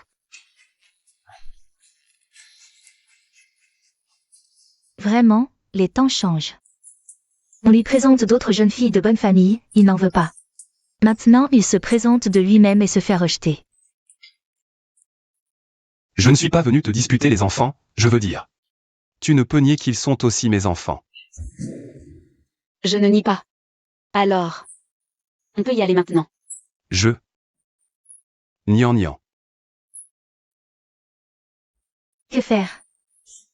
Vraiment, les temps changent. On lui présente d'autres jeunes filles de bonne famille, il n'en veut pas. Maintenant, il se présente de lui-même et se fait rejeter. Je ne suis pas venu te disputer les enfants, je veux dire. Tu ne peux nier qu'ils sont aussi mes enfants. Je ne nie pas. Alors. On peut y aller maintenant. Nian. Que faire?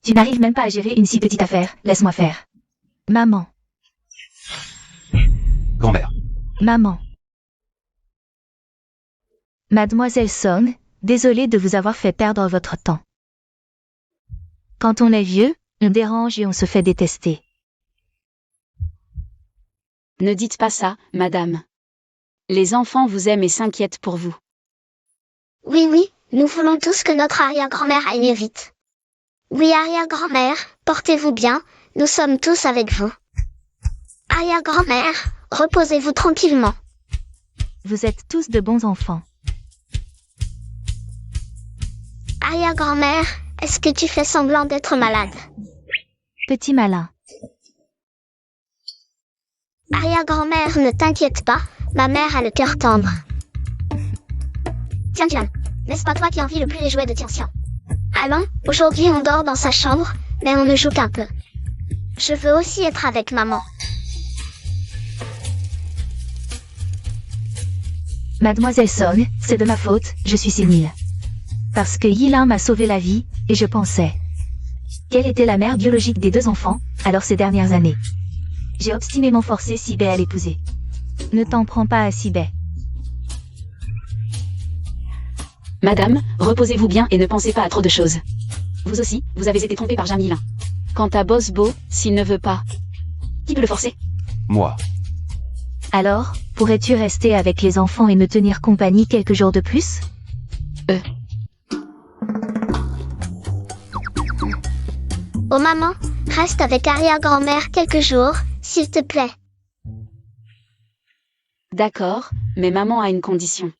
Tu n'arrives même pas à gérer une si petite affaire, laisse-moi faire. Maman. Grand-mère. Maman. Mademoiselle Song, désolée de vous avoir fait perdre votre temps. Quand on est vieux, on dérange et on se fait détester. Ne dites pas ça, madame. Les enfants vous aiment et s'inquiètent pour vous. Oui, nous voulons tous que notre arrière-grand-mère aille mieux vite. Oui, arrière-grand-mère, portez-vous bien, nous sommes tous avec vous. Arrière-grand-mère, reposez-vous tranquillement. Vous êtes tous de bons enfants. Arrière-grand-mère, est-ce que tu fais semblant d'être malade? Petit malin. Arrière-grand-mère, ne t'inquiète pas, ma mère a le cœur tendre. Tiens, n'est-ce pas toi qui envie le plus les jouets de Tian? Allons, aujourd'hui on dort dans sa chambre, mais on ne joue qu'un peu. Je veux aussi être avec maman. Mademoiselle Song, c'est de ma faute, je suis sénile. Parce que Yilin m'a sauvé la vie, et je pensais. Quelle était la mère biologique des deux enfants, alors ces dernières années? J'ai obstinément forcé Sibé à l'épouser. Ne t'en prends pas à Sibé. Madame, reposez-vous bien et ne pensez pas à trop de choses. Vous aussi, vous avez été trompée par Jamilin. Quant à Bosbo, s'il ne veut pas, qui peut le forcer? Moi. Alors, pourrais-tu rester avec les enfants et me tenir compagnie quelques jours de plus? Oh maman, reste avec arrière-grand-mère quelques jours, s'il te plaît. D'accord, mais maman a une condition.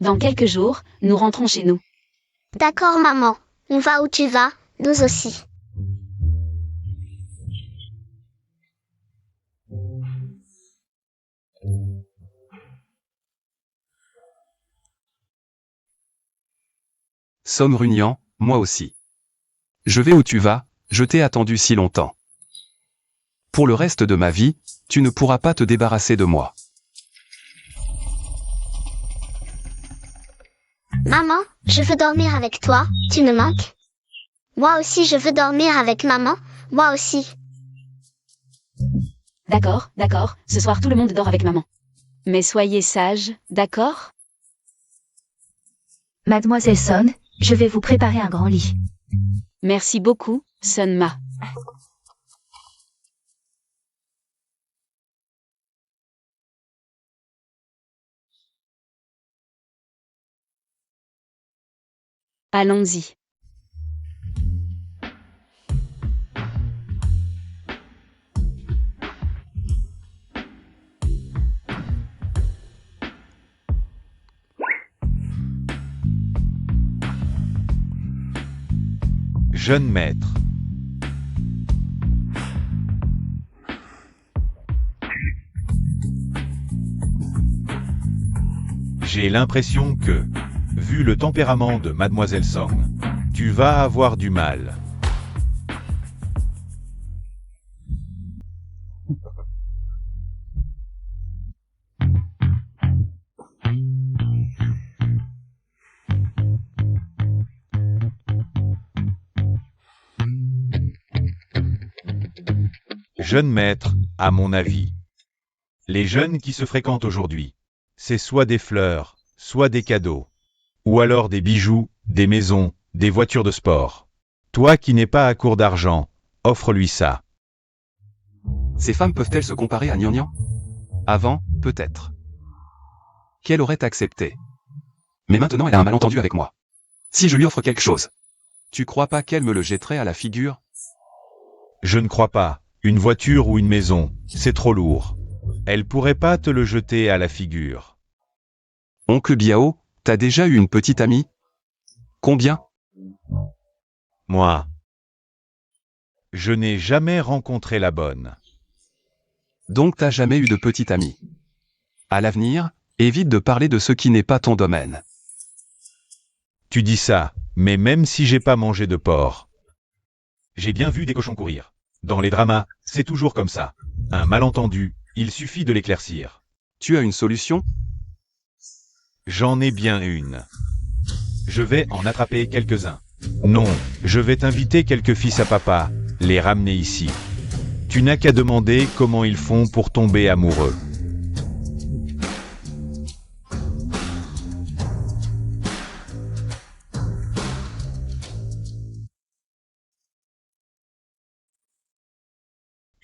Dans quelques jours, nous rentrons chez nous. D'accord maman, on va où tu vas, nous aussi. Somme Runian, moi aussi. Je vais où tu vas, je t'ai attendu si longtemps. Pour le reste de ma vie, tu ne pourras pas te débarrasser de moi. Maman, je veux dormir avec toi, tu me manques? Moi aussi je veux dormir avec maman, moi aussi. D'accord, ce soir tout le monde dort avec maman. Mais soyez sages, d'accord? Mademoiselle Son, je vais vous préparer un grand lit. Merci beaucoup, Sunma. Allons-y. Jeune maître. J'ai l'impression que, vu le tempérament de Mademoiselle Song, tu vas avoir du mal. Jeune maître, à mon avis. Les jeunes qui se fréquentent aujourd'hui, c'est soit des fleurs, soit des cadeaux. Ou alors des bijoux, des maisons, des voitures de sport. Toi qui n'es pas à court d'argent, offre-lui ça. Ces femmes peuvent-elles se comparer à Nian? Avant, peut-être. Qu'elle aurait accepté. Mais maintenant elle a un malentendu avec moi. Si je lui offre quelque chose, tu crois pas qu'elle me le jetterait à la figure? Je ne crois pas. Une voiture ou une maison, c'est trop lourd. Elle pourrait pas te le jeter à la figure. Oncle Biao, t'as déjà eu une petite amie? Combien? Moi, je n'ai jamais rencontré la bonne. Donc t'as jamais eu de petite amie. À l'avenir, évite de parler de ce qui n'est pas ton domaine. Tu dis ça, mais même si j'ai pas mangé de porc. J'ai bien vu des cochons courir. Dans les dramas, c'est toujours comme ça. Un malentendu, il suffit de l'éclaircir. Tu as une solution? J'en ai bien une. Je vais en attraper quelques-uns. Non, je vais t'inviter quelques fils à papa, les ramener ici. Tu n'as qu'à demander comment ils font pour tomber amoureux.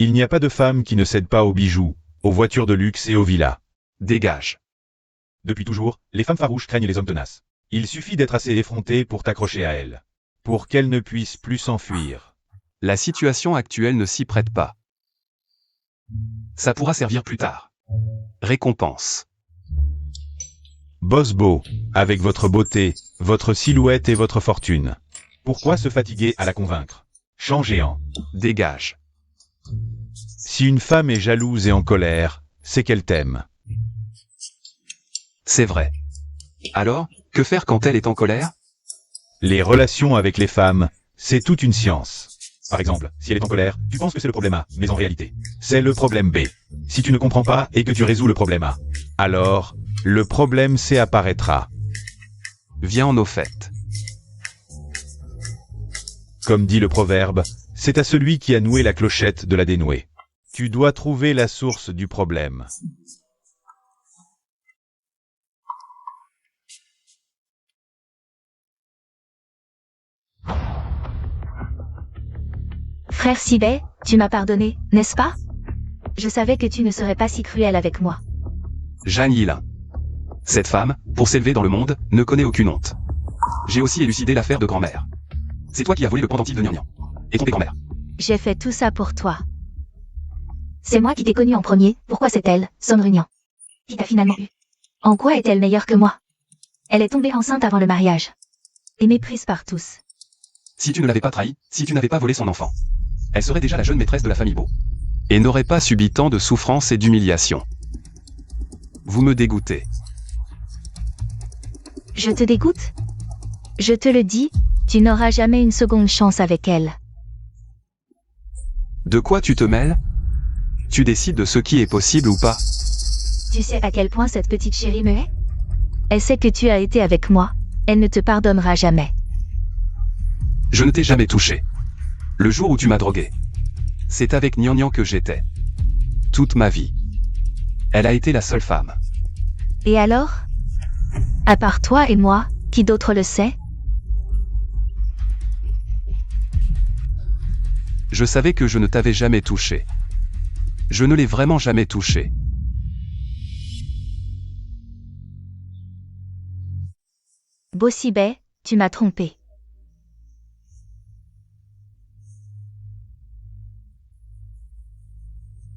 Il n'y a pas de femme qui ne cède pas aux bijoux, aux voitures de luxe et aux villas. Dégage. Depuis toujours, les femmes farouches craignent les hommes tenaces. Il suffit d'être assez effronté pour t'accrocher à elles. Pour qu'elles ne puissent plus s'enfuir. La situation actuelle ne s'y prête pas. Ça pourra servir plus tard. Récompense. Bosbo, avec votre beauté, votre silhouette et votre fortune. Pourquoi se fatiguer à la convaincre? Changez en. Dégage. Si une femme est jalouse et en colère, c'est qu'elle t'aime. C'est vrai. Alors, que faire quand elle est en colère? Les relations avec les femmes, c'est toute une science. Par exemple, si elle est en colère, tu penses que c'est le problème A, mais en réalité, c'est le problème B. Si tu ne comprends pas et que tu résous le problème A, alors, le problème C apparaîtra. Viens en au fait. Comme dit le proverbe, c'est à celui qui a noué la clochette de la dénouer. Tu dois trouver la source du problème. Frère Sibet, tu m'as pardonné, n'est-ce pas? Je savais que tu ne serais pas si cruel avec moi. Jeanne Yilin. Cette femme, pour s'élever dans le monde, ne connaît aucune honte. J'ai aussi élucidé l'affaire de grand-mère. C'est toi qui as volé le pendentif de Nian Nian. Et trompé grand-mère. J'ai fait tout ça pour toi. C'est moi qui t'ai connue en premier, pourquoi c'est elle, Son Runian, qui t'a finalement eu? En quoi est-elle meilleure que moi? Elle est tombée enceinte avant le mariage. Et méprise par tous. Si tu ne l'avais pas trahi, si tu n'avais pas volé son enfant, elle serait déjà la jeune maîtresse de la famille Beau. Et n'aurait pas subi tant de souffrance et d'humiliation. Vous me dégoûtez. Je te dégoûte? Je te le dis, tu n'auras jamais une seconde chance avec elle. De quoi tu te mêles? Tu décides de ce qui est possible ou pas? Tu sais à quel point cette petite chérie me hait? Elle sait que tu as été avec moi, elle ne te pardonnera jamais. Je ne t'ai jamais touché. Le jour où tu m'as drogué. C'est avec Nian Nian que j'étais. Toute ma vie. Elle a été la seule femme. Et alors? À part toi et moi, qui d'autre le sait? Je savais que je ne t'avais jamais touché. Je ne l'ai vraiment jamais touché. Bossibet, tu m'as trompé.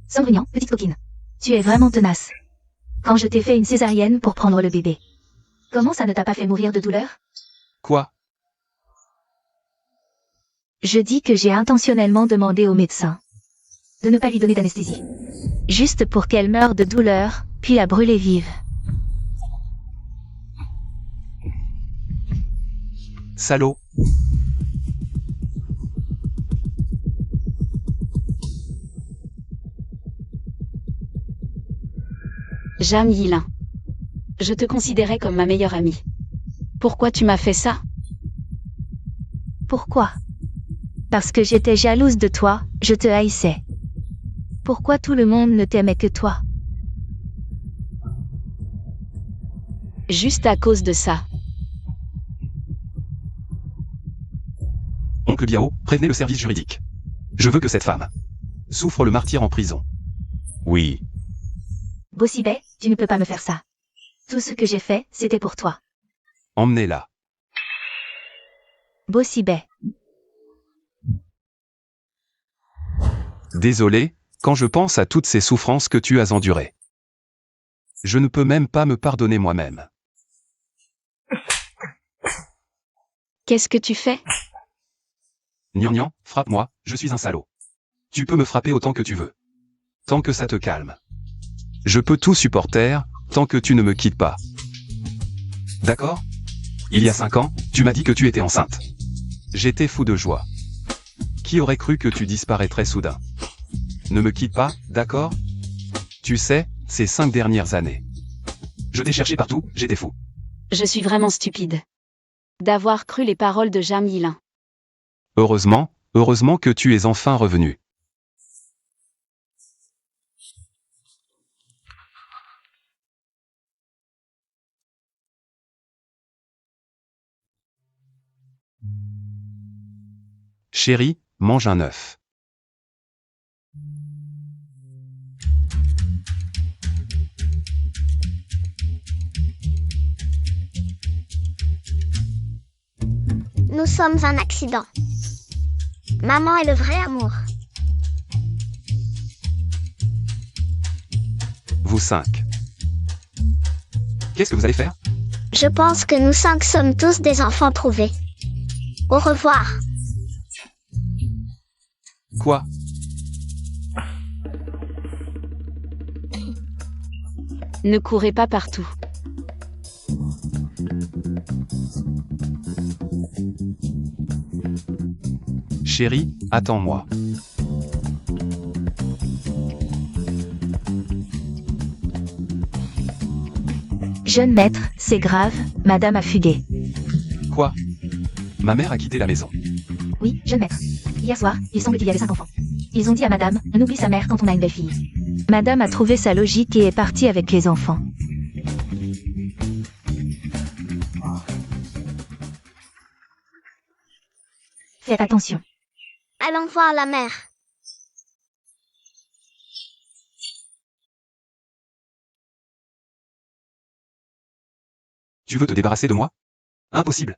Sangrignan, petite coquine. Tu es vraiment tenace. Quand je t'ai fait une césarienne pour prendre le bébé. Comment ça ne t'a pas fait mourir de douleur? Quoi? Je dis que j'ai intentionnellement demandé au médecin de ne pas lui donner d'anesthésie. Juste pour qu'elle meure de douleur, puis la brûler vive. Salaud. Jeanne Yilin. Je te considérais comme ma meilleure amie. Pourquoi tu m'as fait ça? Pourquoi? Parce que j'étais jalouse de toi, je te haïssais. Pourquoi tout le monde ne t'aimait que toi? Juste à cause de ça. Oncle Biao, prévenez le service juridique. Je veux que cette femme souffre le martyre en prison. Oui. Bossibet, tu ne peux pas me faire ça. Tout ce que j'ai fait, c'était pour toi. Emmenez-la. Bossibet. Désolé, quand je pense à toutes ces souffrances que tu as endurées. Je ne peux même pas me pardonner moi-même. Qu'est-ce que tu fais? Gnangnan, frappe-moi, je suis un salaud. Tu peux me frapper autant que tu veux. Tant que ça te calme. Je peux tout supporter, tant que tu ne me quittes pas. D'accord? Il y a 5 ans, tu m'as dit que tu étais enceinte. J'étais fou de joie. Qui aurait cru que tu disparaîtrais soudain? Ne me quitte pas, d'accord? Tu sais, ces 5 dernières années. Je t'ai cherché partout, j'étais fou. Je suis vraiment stupide. D'avoir cru les paroles de Jamil. Heureusement que tu es enfin revenu. Chérie, mange un œuf. Nous sommes un accident. Maman est le vrai amour. Vous 5. Qu'est-ce que vous allez faire? Je pense que nous 5 sommes tous des enfants trouvés. Au revoir. Quoi? Ne courez pas partout. Chérie, attends-moi. Jeune maître, c'est grave, madame a fugué. Quoi? Ma mère a quitté la maison. Oui, jeune maître. Hier soir, il semble qu'il y avait 5 enfants. Ils ont dit à madame, on oublie sa mère quand on a une belle fille. Madame a trouvé sa logique et est partie avec les enfants. Faites attention. Allons voir la mère. Tu veux te débarrasser de moi? Impossible.